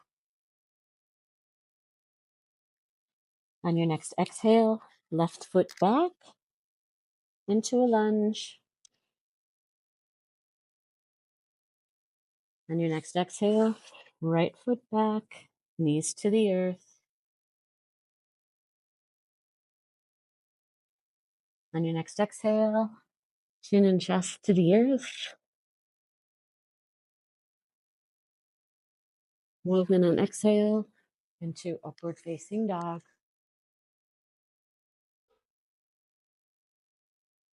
On your next exhale, left foot back into a lunge. On your next exhale, right foot back, knees to the earth. On your next exhale, chin and chest to the earth. Movement on exhale into upward facing dog.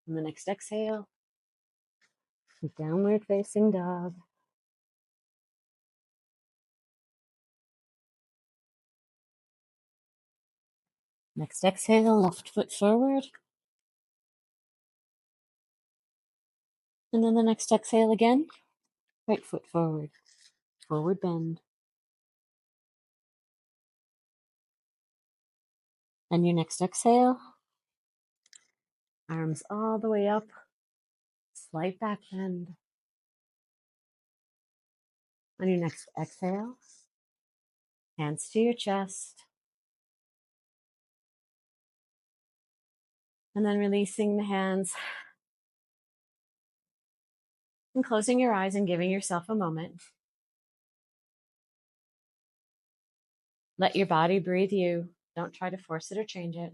On the next exhale, downward facing dog. Next exhale, left foot forward. And then the next exhale again, right foot forward, forward bend. And your next exhale, arms all the way up, slight back bend. On your next exhale, hands to your chest. And then releasing the hands and closing your eyes and giving yourself a moment. Let your body breathe you. Don't try to force it or change it.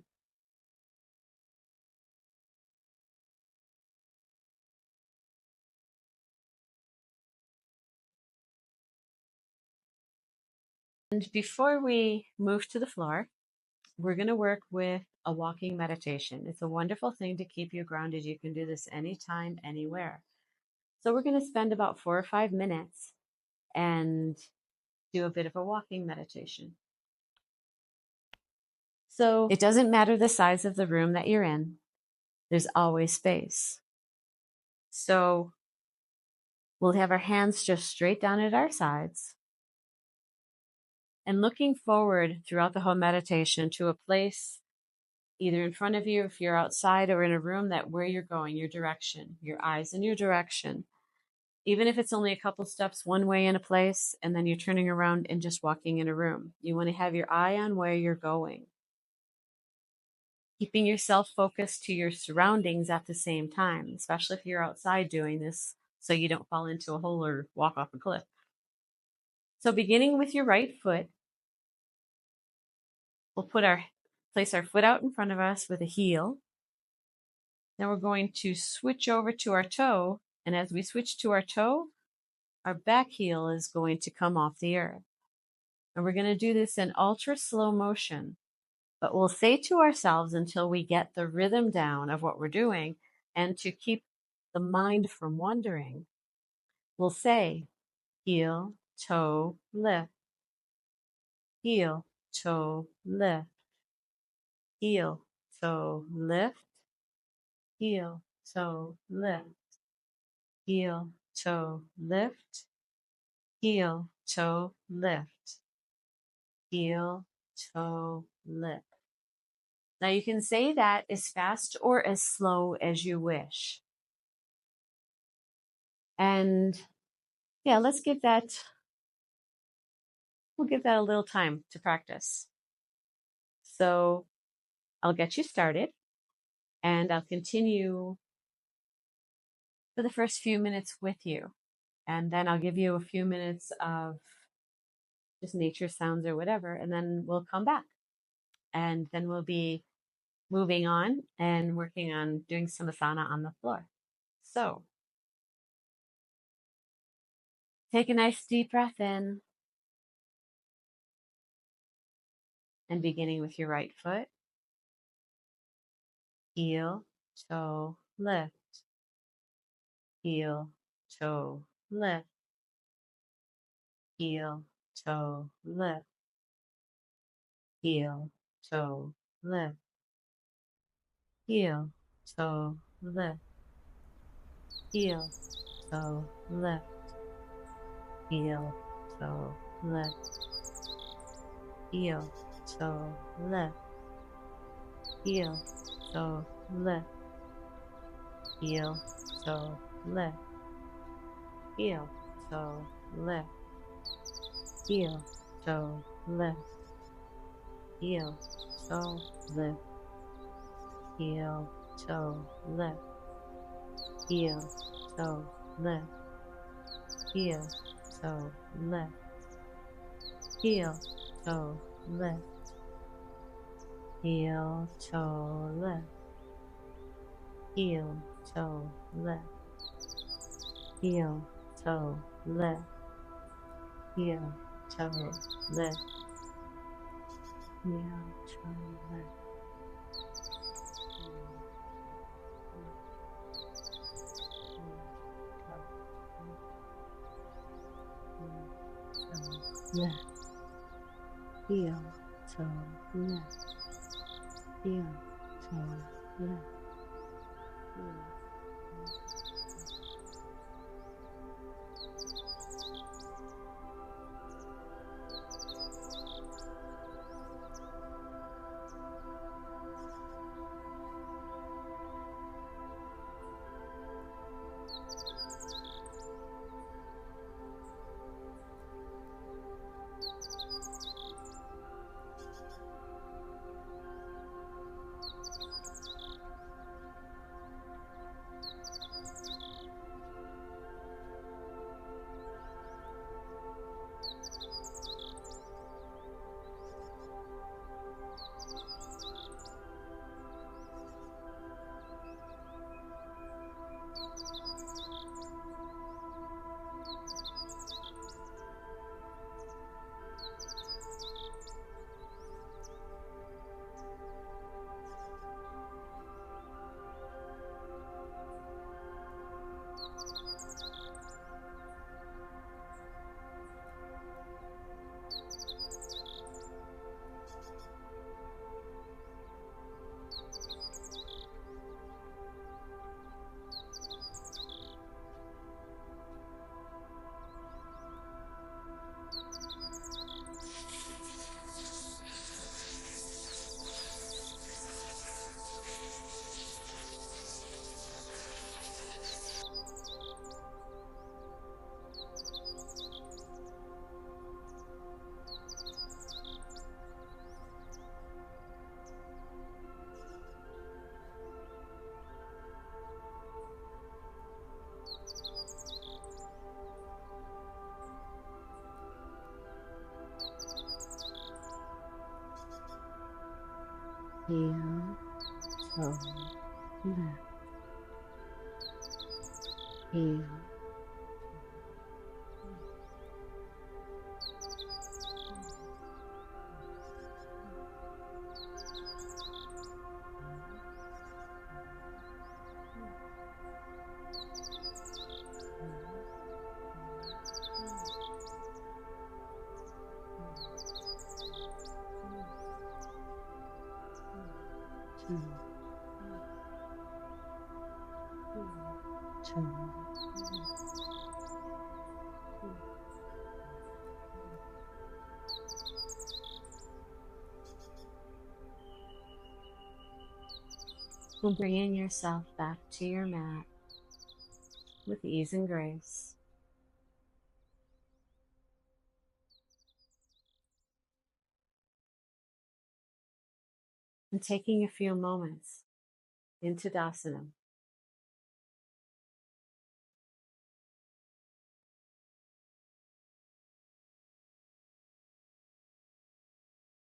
And before we move to the floor, we're going to work with a walking meditation. It's a wonderful thing to keep you grounded. You can do this anytime, anywhere. So we're going to spend about 4 or 5 minutes and do a bit of a walking meditation. So it doesn't matter the size of the room that you're in. There's always space. So we'll have our hands just straight down at our sides and looking forward throughout the whole meditation to a place either in front of you if you're outside or in a room that where you're going, your direction, your eyes in your direction. Even if it's only a couple steps one way in a place and then you're turning around and just walking in a room. You want to have your eye on where you're going. Keeping yourself focused to your surroundings at the same time, especially if you're outside doing this so you don't fall into a hole or walk off a cliff. So beginning with your right foot, we'll place our foot out in front of us with a heel. Then we're going to switch over to our toe. And as we switch to our toe, our back heel is going to come off the earth. And we're going to do this in ultra slow motion. But we'll say to ourselves until we get the rhythm down of what we're doing and to keep the mind from wandering, we'll say heel, toe, lift, heel, toe, lift, heel, toe, lift, heel, toe, lift, heel, toe, lift, heel, toe, lift, heel, toe, lift. Now you can say that as fast or as slow as you wish. And yeah, we'll give that a little time to practice. So I'll get you started and I'll continue for the first few minutes with you. And then I'll give you a few minutes of just nature sounds or whatever, and then we'll come back. And then we'll be moving on and working on doing some asana on the floor. So take a nice deep breath in. And beginning with your right foot, heel, toe, lift, heel, toe, lift, heel, toe, lift, heel, toe, lift, heel, toe, lift, heel, toe, lift, heel, toe, lift, heel, toe, lift, heel, toe, lift, heel, toe, lift, heel, toe, lift, heel, toe, lift, heel, toe, lift, heel, toe, lift, heel, toe, lift, heel, toe, lift, heel, toe, lift, heel, toe, lift, heel, toe, lift, heel, toe, lift, heel, toe, lift, heel, toe, lift. Left, heel, toe, left, heel, toe, left, heel. Heel, toe, left, heel, toe, toe. And bringing yourself back to your mat with ease and grace. And taking a few moments into Tadasana.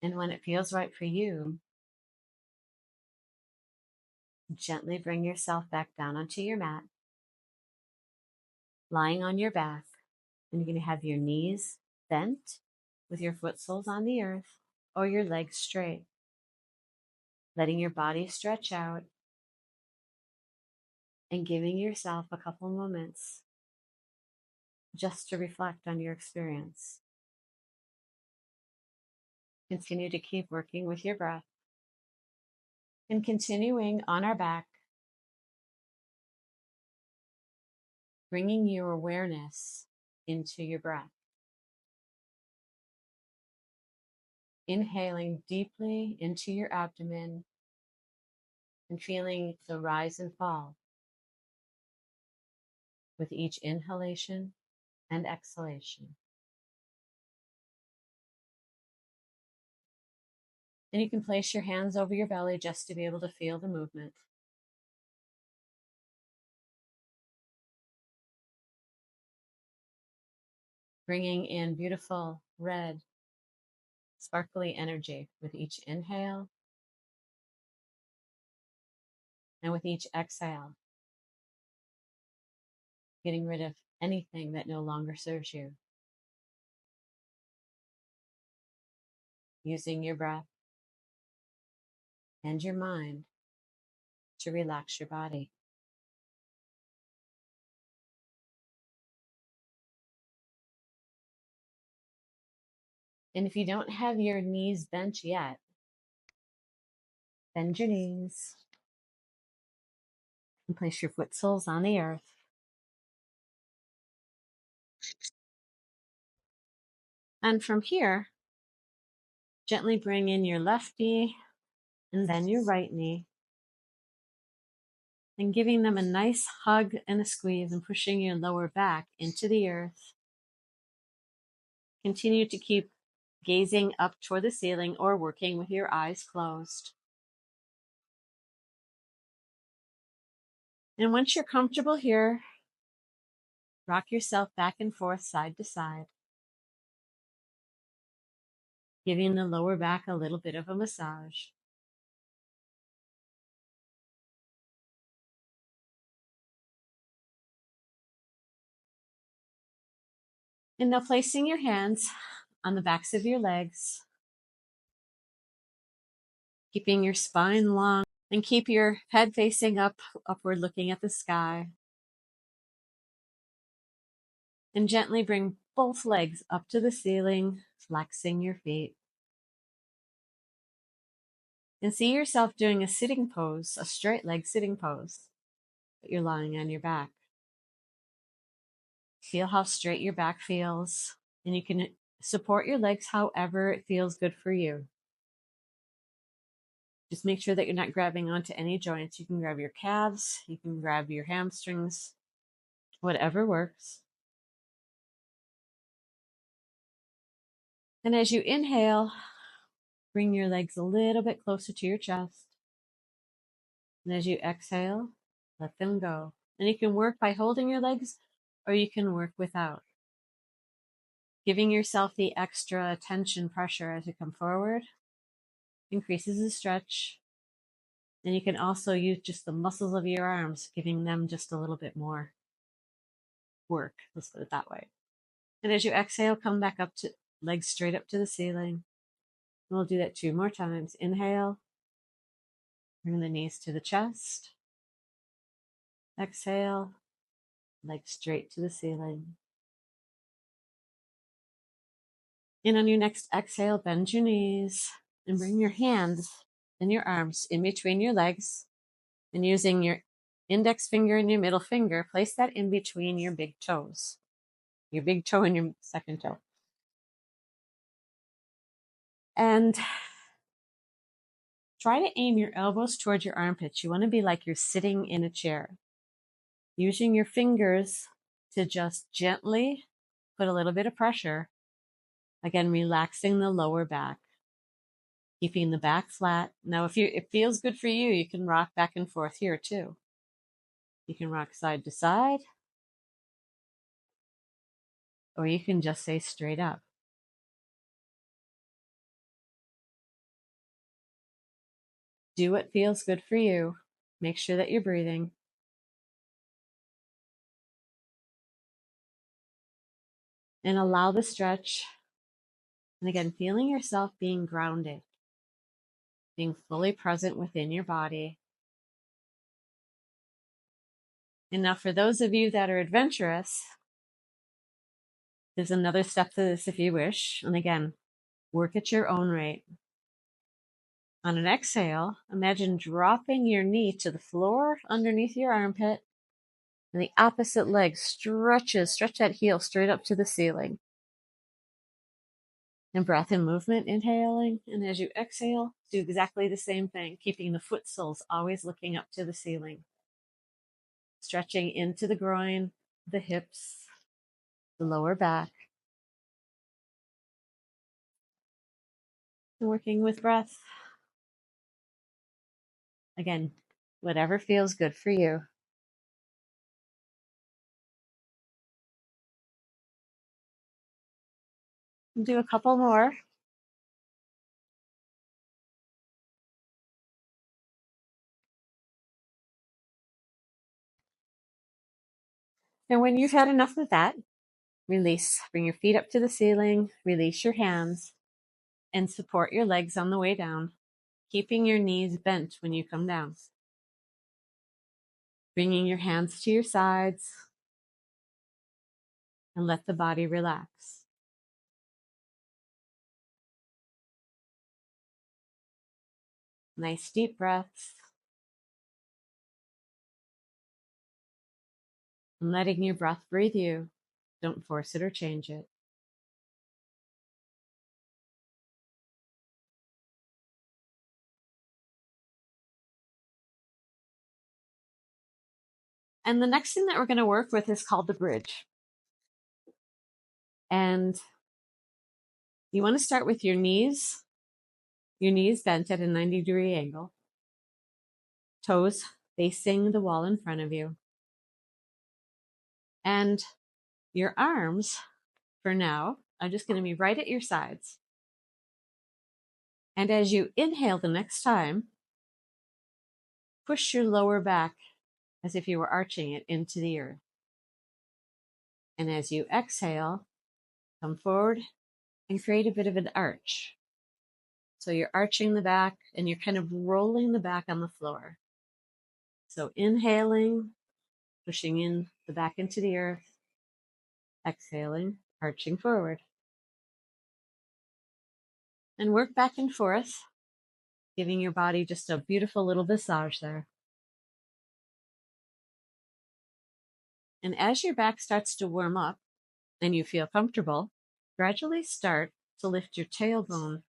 And when it feels right for you, gently bring yourself back down onto your mat, lying on your back. And you're going to have your knees bent with your foot soles on the earth or your legs straight, letting your body stretch out and giving yourself a couple moments just to reflect on your experience. Continue to keep working with your breath and continuing on our back, bringing your awareness into your breath. Inhaling deeply into your abdomen and feeling the rise and fall with each inhalation and exhalation. And you can place your hands over your belly just to be able to feel the movement. Bringing in beautiful red, sparkly energy with each inhale and with each exhale. Getting rid of anything that no longer serves you. Using your breath and your mind to relax your body. And if you don't have your knees bent yet, bend your knees and place your foot soles on the earth. And from here, gently bring in your left knee and then your right knee, and giving them a nice hug and a squeeze and pushing your lower back into the earth. Continue to keep gazing up toward the ceiling or working with your eyes closed. And once you're comfortable here, rock yourself back and forth, side to side, giving the lower back a little bit of a massage. And now placing your hands on the backs of your legs, keeping your spine long, and keep your head facing upward, looking at the sky. And gently bring both legs up to the ceiling, flexing your feet. And see yourself doing a sitting pose, a straight leg sitting pose, but you're lying on your back. Feel how straight your back feels, and you can support your legs however it feels good for you. Just make sure that you're not grabbing onto any joints. You can grab your calves, you can grab your hamstrings, whatever works. And as you inhale, bring your legs a little bit closer to your chest. And as you exhale, let them go. And you can work by holding your legs, or you can work without. Giving yourself the extra tension pressure as you come forward increases the stretch. And you can also use just the muscles of your arms, giving them just a little bit more work. Let's put it that way. And as you exhale, come back up to legs straight up to the ceiling. And we'll do that 2 more times. Inhale, bring the knees to the chest. Exhale, legs straight to the ceiling. And on your next exhale, bend your knees and bring your hands and your arms in between your legs. And using your index finger and your middle finger, place that in between your big toes. Your big toe and your second toe. And try to aim your elbows towards your armpits. You want to be like you're sitting in a chair. Using your fingers to just gently put a little bit of pressure. Again, relaxing the lower back. Keeping the back flat. Now, if it feels good for you, you can rock back and forth here too. You can rock side to side, or you can just stay straight up. Do what feels good for you. Make sure that you're breathing. And allow the stretch. And again, feeling yourself being grounded, being fully present within your body. And now for those of you that are adventurous, there's another step to this if you wish. And again, work at your own rate. On an exhale, imagine dropping your knee to the floor underneath your armpit, and the opposite leg stretch that heel straight up to the ceiling. And breath and movement, inhaling, and as you exhale, do exactly the same thing, keeping the foot soles always looking up to the ceiling. Stretching into the groin, the hips, the lower back. And working with breath Again, whatever feels good for you. Do a couple more. And when you've had enough of that, release. Bring your feet up to the ceiling, release your hands, and support your legs on the way down, keeping your knees bent when you come down. Bringing your hands to your sides, and let the body relax. Nice deep breaths. And letting your breath breathe you. Don't force it or change it. And the next thing that we're going to work with is called the bridge. And you want to start with your knees bent at a 90-degree angle, toes facing the wall in front of you. And your arms, for now, are just going to be right at your sides. And as you inhale the next time, push your lower back as if you were arching it into the earth. And as you exhale, come forward and create a bit of an arch. So you're arching the back and you're kind of rolling the back on the floor. So inhaling, pushing in the back into the earth, exhaling, arching forward. And work back and forth, giving your body just a beautiful little massage there. And as your back starts to warm up and you feel comfortable, gradually start to lift your tailbone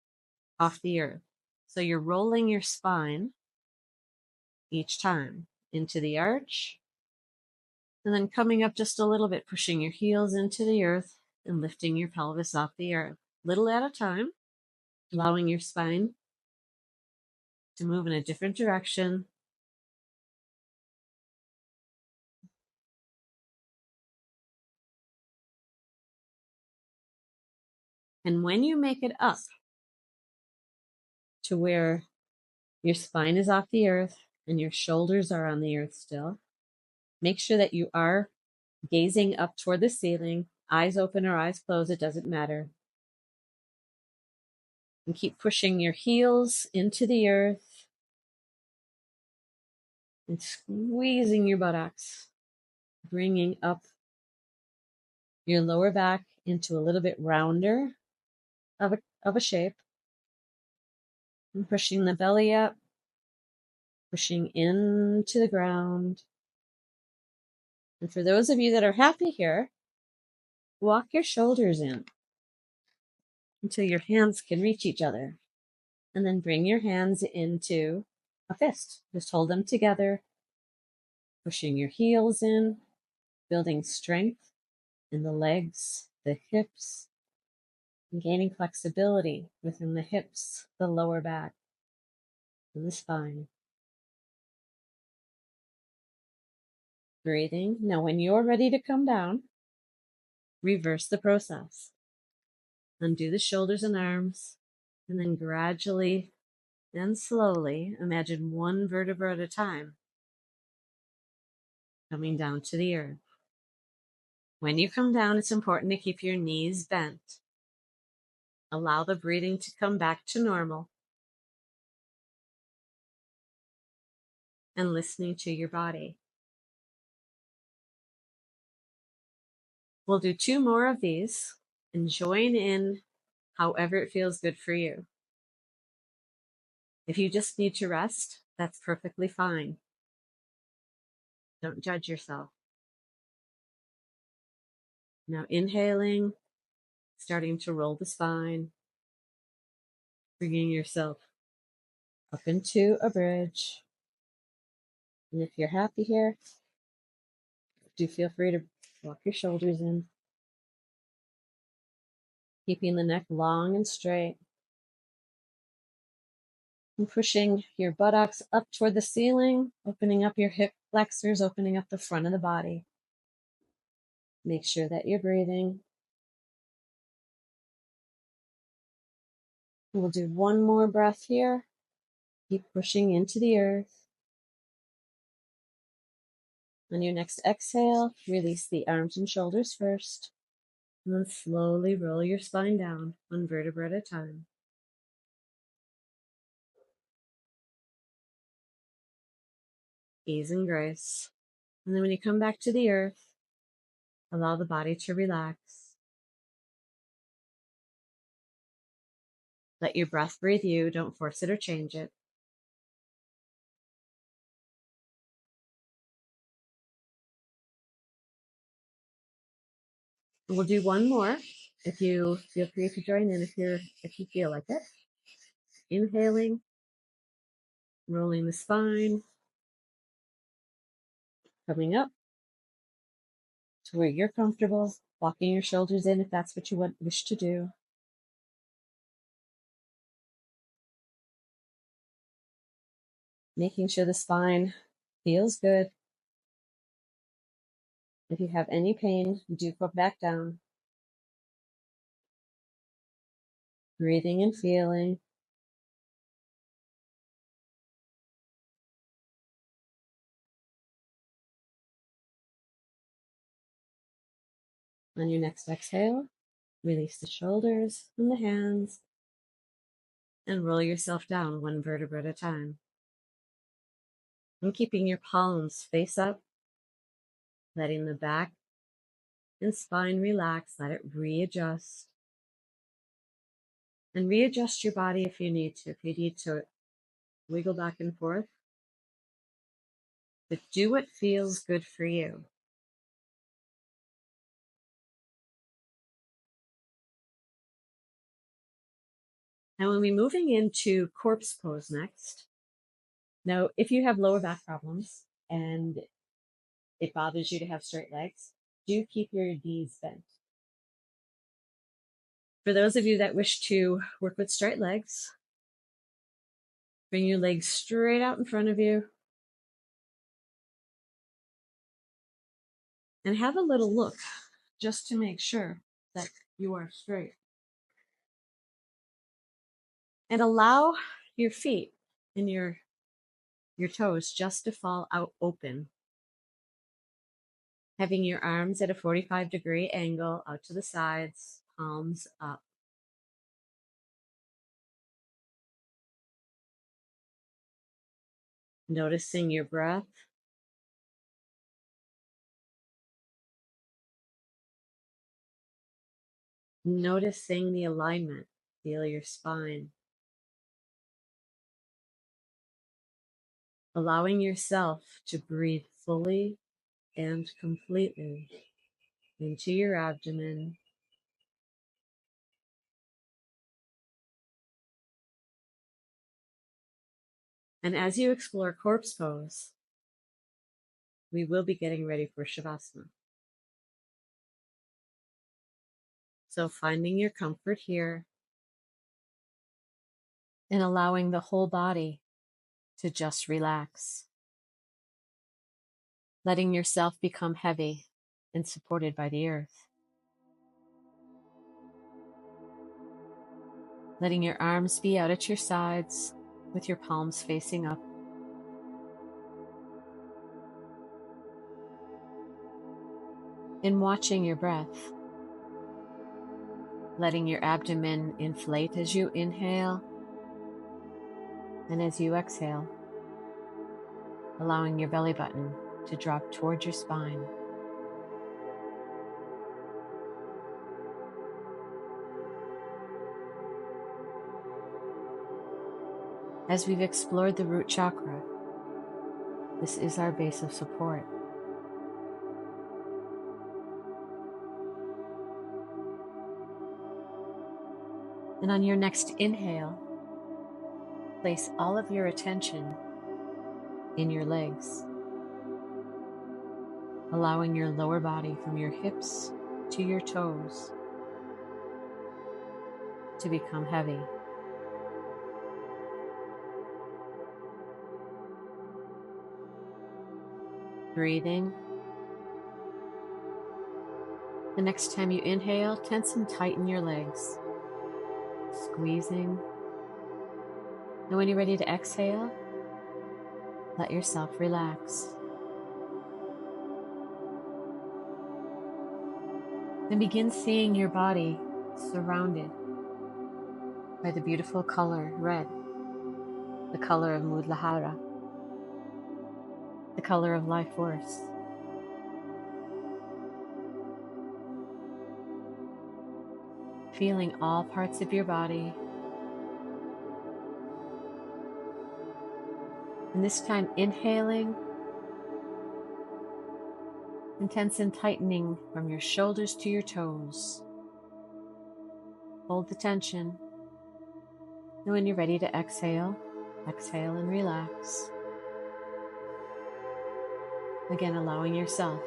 off the earth. So you're rolling your spine each time into the arch, and then coming up just a little bit, pushing your heels into the earth and lifting your pelvis off the earth, little at a time, allowing your spine to move in a different direction. And when you make it up to where your spine is off the earth and your shoulders are on the earth still, make sure that you are gazing up toward the ceiling, eyes open or eyes closed, it doesn't matter. And keep pushing your heels into the earth and squeezing your buttocks, bringing up your lower back into a little bit rounder of a shape, and pushing the belly up, pushing into the ground. And for those of you that are happy here, walk your shoulders in until your hands can reach each other. And then bring your hands into a fist. Just hold them together, pushing your heels in, building strength in the legs, the hips, and gaining flexibility within the hips, the lower back, and the spine. Breathing. Now, when you're ready to come down, reverse the process. Undo the shoulders and arms, and then gradually and slowly imagine one vertebra at a time coming down to the earth. When you come down, it's important to keep your knees bent. Allow the breathing to come back to normal and listening to your body. We'll do 2 more of these and join in however it feels good for you. If you just need to rest, that's perfectly fine. Don't judge yourself. Now inhaling, starting to roll the spine, bringing yourself up into a bridge. And if you're happy here, do feel free to walk your shoulders in, keeping the neck long and straight. And pushing your buttocks up toward the ceiling, opening up your hip flexors, opening up the front of the body. Make sure that you're breathing. We'll do one more breath here. Keep pushing into the earth. On your next exhale, release the arms and shoulders first. And then slowly roll your spine down, one vertebra at a time. Ease and grace. And then when you come back to the earth, allow the body to relax. Let your breath breathe you. Don't force it or change it. And we'll do one more. If you feel free to join in if you feel like it. Inhaling, rolling the spine, coming up to where you're comfortable, walking your shoulders in if that's what you wish to do. Making sure the spine feels good. If you have any pain, do go back down. Breathing and feeling. On your next exhale, release the shoulders and the hands and roll yourself down one vertebra at a time. And keeping your palms face up, letting the back and spine relax, let it readjust. And readjust your body if you need to. If you need to wiggle back and forth, but do what feels good for you. Now we'll be moving into corpse pose next. Now, if you have lower back problems and it bothers you to have straight legs, do keep your knees bent. For those of you that wish to work with straight legs, bring your legs straight out in front of you and have a little look just to make sure that you are straight. And allow your feet and your toes just to fall out open. Having your arms at a 45-degree angle out to the sides, palms up. Noticing your breath. Noticing the alignment. Feel your spine. Allowing yourself to breathe fully and completely into your abdomen. And as you explore corpse pose, we will be getting ready for Shavasana. So finding your comfort here and allowing the whole body to just relax. Letting yourself become heavy and supported by the earth. Letting your arms be out at your sides with your palms facing up. And watching your breath. Letting your abdomen inflate as you inhale and as you exhale. Allowing your belly button to drop towards your spine. As we've explored the root chakra, this is our base of support. And on your next inhale, place all of your attention in your legs, allowing your lower body from your hips to your toes to become heavy. Breathing. The next time you inhale, tense and tighten your legs. Squeezing. And when you're ready to exhale, let yourself relax. Then begin seeing your body surrounded by the beautiful color red, the color of Mudlahara, the color of life force. Feeling all parts of your body. And this time inhaling, intense and tightening from your shoulders to your toes. Hold the tension. And when you're ready to exhale, exhale and relax. Again, allowing yourself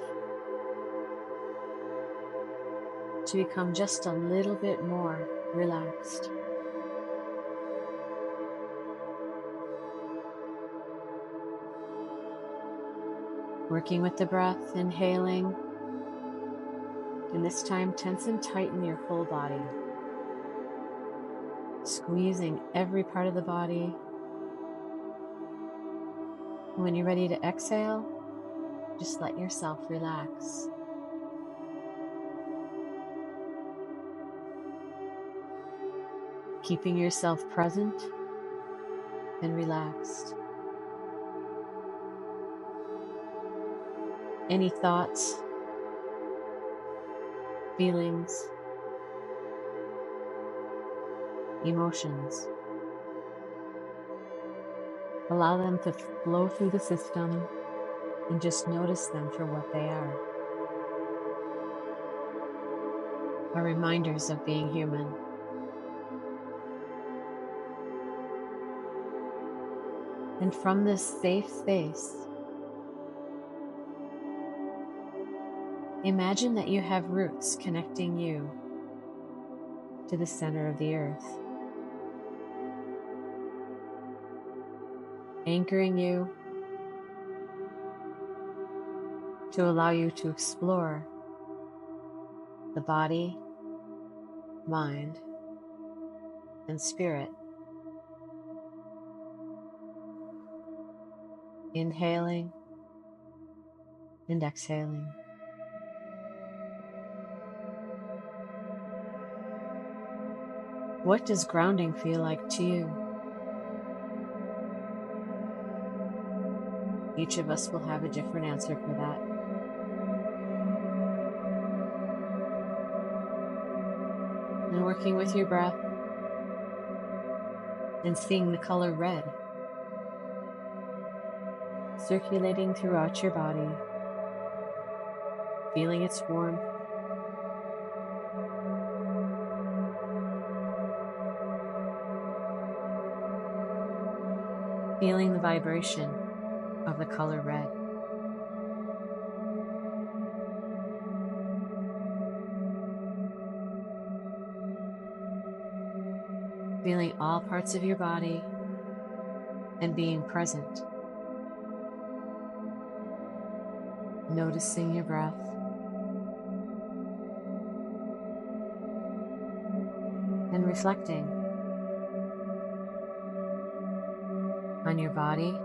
to become just a little bit more relaxed. Working with the breath, inhaling, and this time tense and tighten your whole body. Squeezing every part of the body. And when you're ready to exhale, just let yourself relax. Keeping yourself present and relaxed. Any thoughts, feelings, emotions, allow them to flow through the system and just notice them for what they are reminders of being human. And from this safe space, imagine that you have roots connecting you to the center of the earth, anchoring you to allow you to explore the body, mind, and spirit. Inhaling and exhaling. What does grounding feel like to you? Each of us will have a different answer for that. And working with your breath and seeing the color red circulating throughout your body, feeling its warmth, feeling the vibration of the color red. Feeling all parts of your body and being present. Noticing your breath. And reflecting on your body,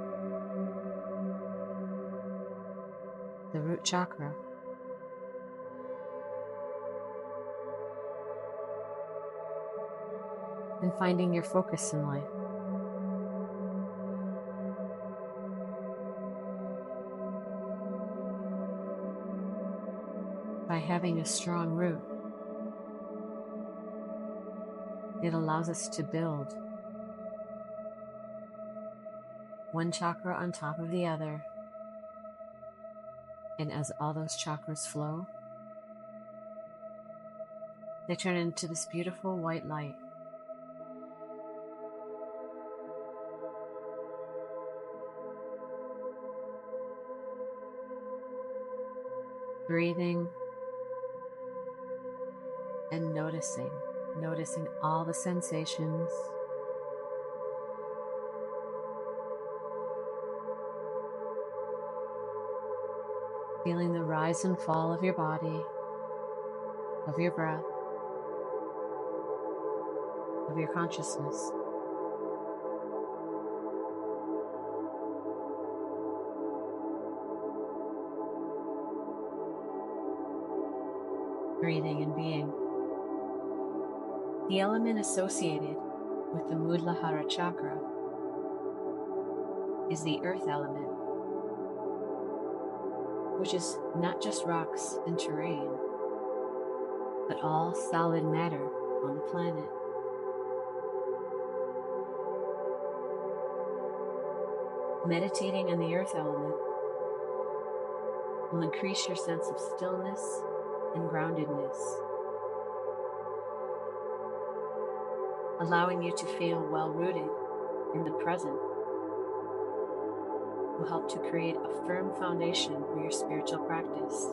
the root chakra, and finding your focus in life. By having a strong root, it allows us to build one chakra on top of the other, and as all those chakras flow, they turn into this beautiful white light. Breathing and noticing all the sensations, Feeling the rise and fall of your body, of your breath, of your consciousness. Breathing and being. The element associated with the Mudlahara chakra is the earth element, which is not just rocks and terrain, but all solid matter on the planet. Meditating on the earth element will increase your sense of stillness and groundedness, allowing you to feel well-rooted in the present. Will help to create a firm foundation for your spiritual practice.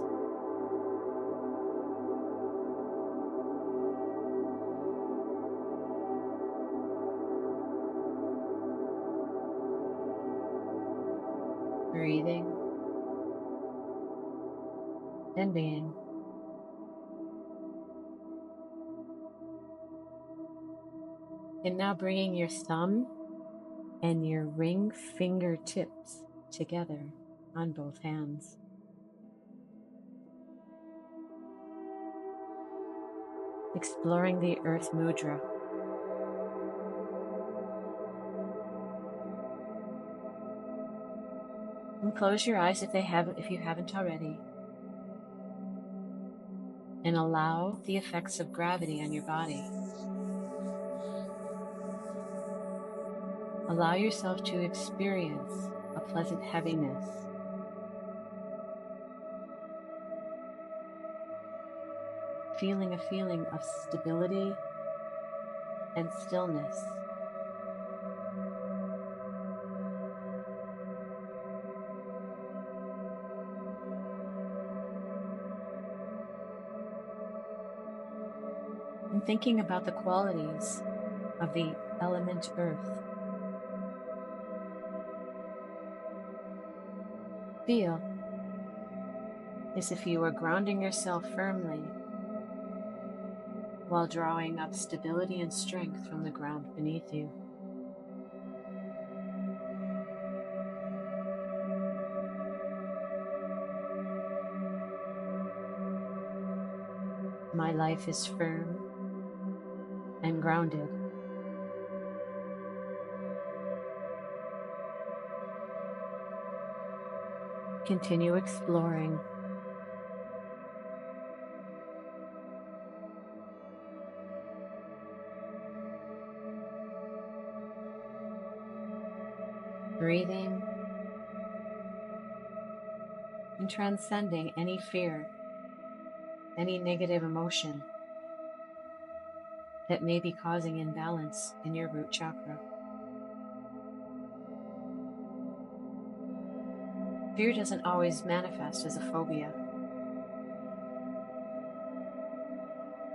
Breathing and being. And now bringing your thumb and your ring fingertips together on both hands. Exploring the Earth Mudra. And close your eyes if you haven't already. And allow the effects of gravity on your body. Allow yourself to experience a pleasant heaviness. Feeling a feeling of stability and stillness. And thinking about the qualities of the element earth. Feel as if you are grounding yourself firmly while drawing up stability and strength from the ground beneath you. My life is firm and grounded. Continue exploring. Breathing and transcending any fear, any negative emotion that may be causing imbalance in your root chakra. Fear doesn't always manifest as a phobia.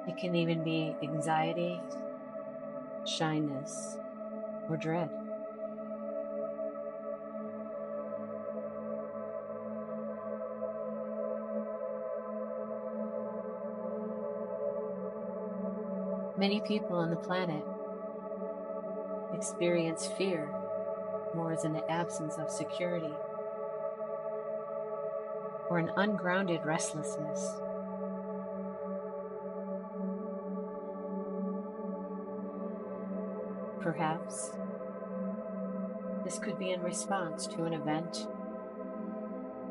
It can even be anxiety, shyness, or dread. Many people on the planet experience fear more as an absence of security or an ungrounded restlessness. Perhaps this could be in response to an event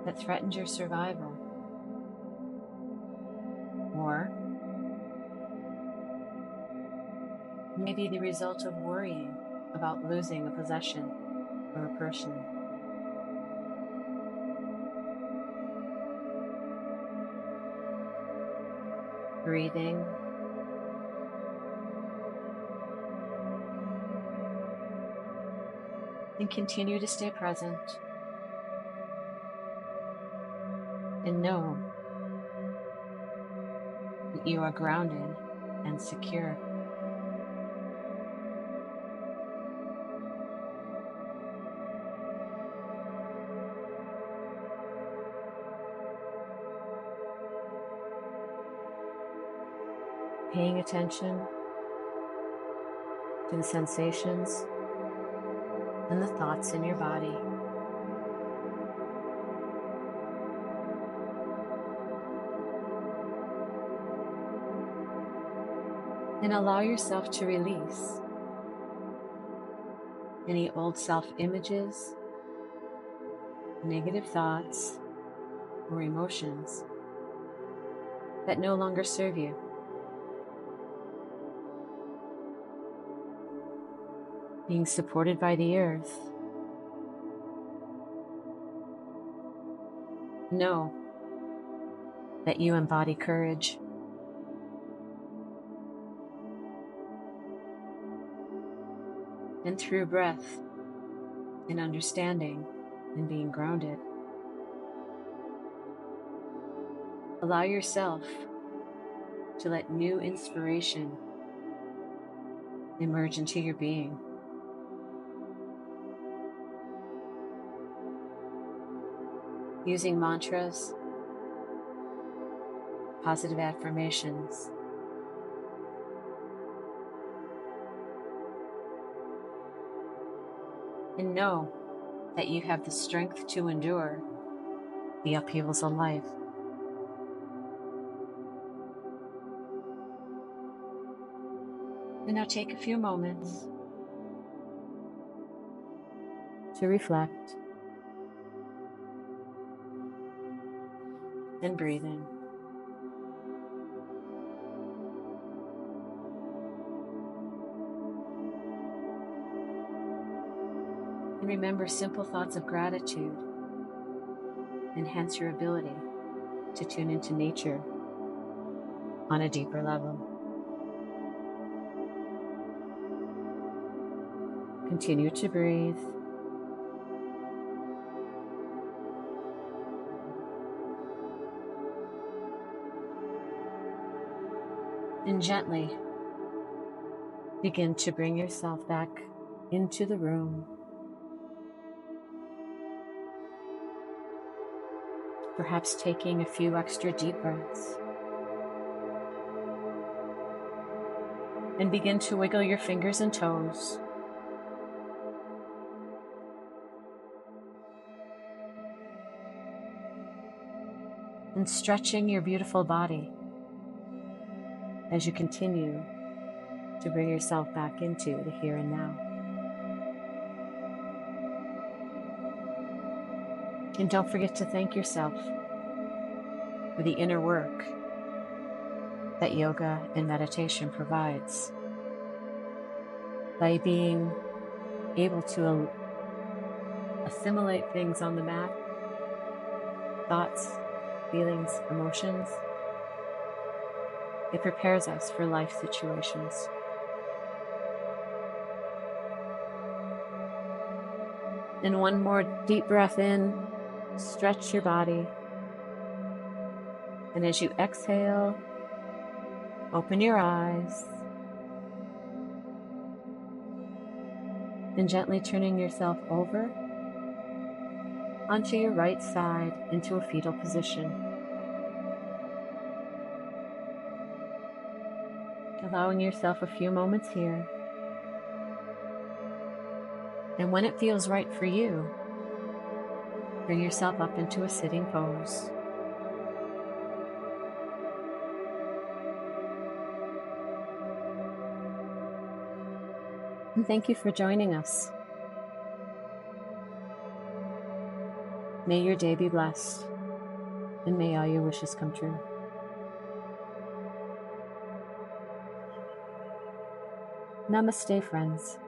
that threatened your survival, or maybe the result of worrying about losing a possession or a person. Breathing and continue to stay present and know that you are grounded and secure. paying attention to the sensations and the thoughts in your body. And allow yourself to release any old self-images, negative thoughts, or emotions that no longer serve you. Being supported by the earth, know that you embody courage. And through breath and understanding and being grounded, allow yourself to let new inspiration emerge into your being. Using mantras, positive affirmations, and know that you have the strength to endure the upheavals of life. And now take a few moments to reflect and breathe in. And remember, simple thoughts of gratitude enhance your ability to tune into nature on a deeper level. Continue to breathe. And gently begin to bring yourself back into the room. Perhaps taking a few extra deep breaths. And begin to wiggle your fingers and toes. And stretching your beautiful body as you continue to bring yourself back into the here and now. And don't forget to thank yourself for the inner work that yoga and meditation provides. By being able to assimilate things on the mat, thoughts, feelings, emotions, it prepares us for life situations. And one more deep breath in, stretch your body. And as you exhale, open your eyes. And gently turning yourself over onto your right side into a fetal position. Allowing yourself a few moments here. And when it feels right for you, bring yourself up into a sitting pose. And thank you for joining us. May your day be blessed, and may all your wishes come true. Namaste, friends.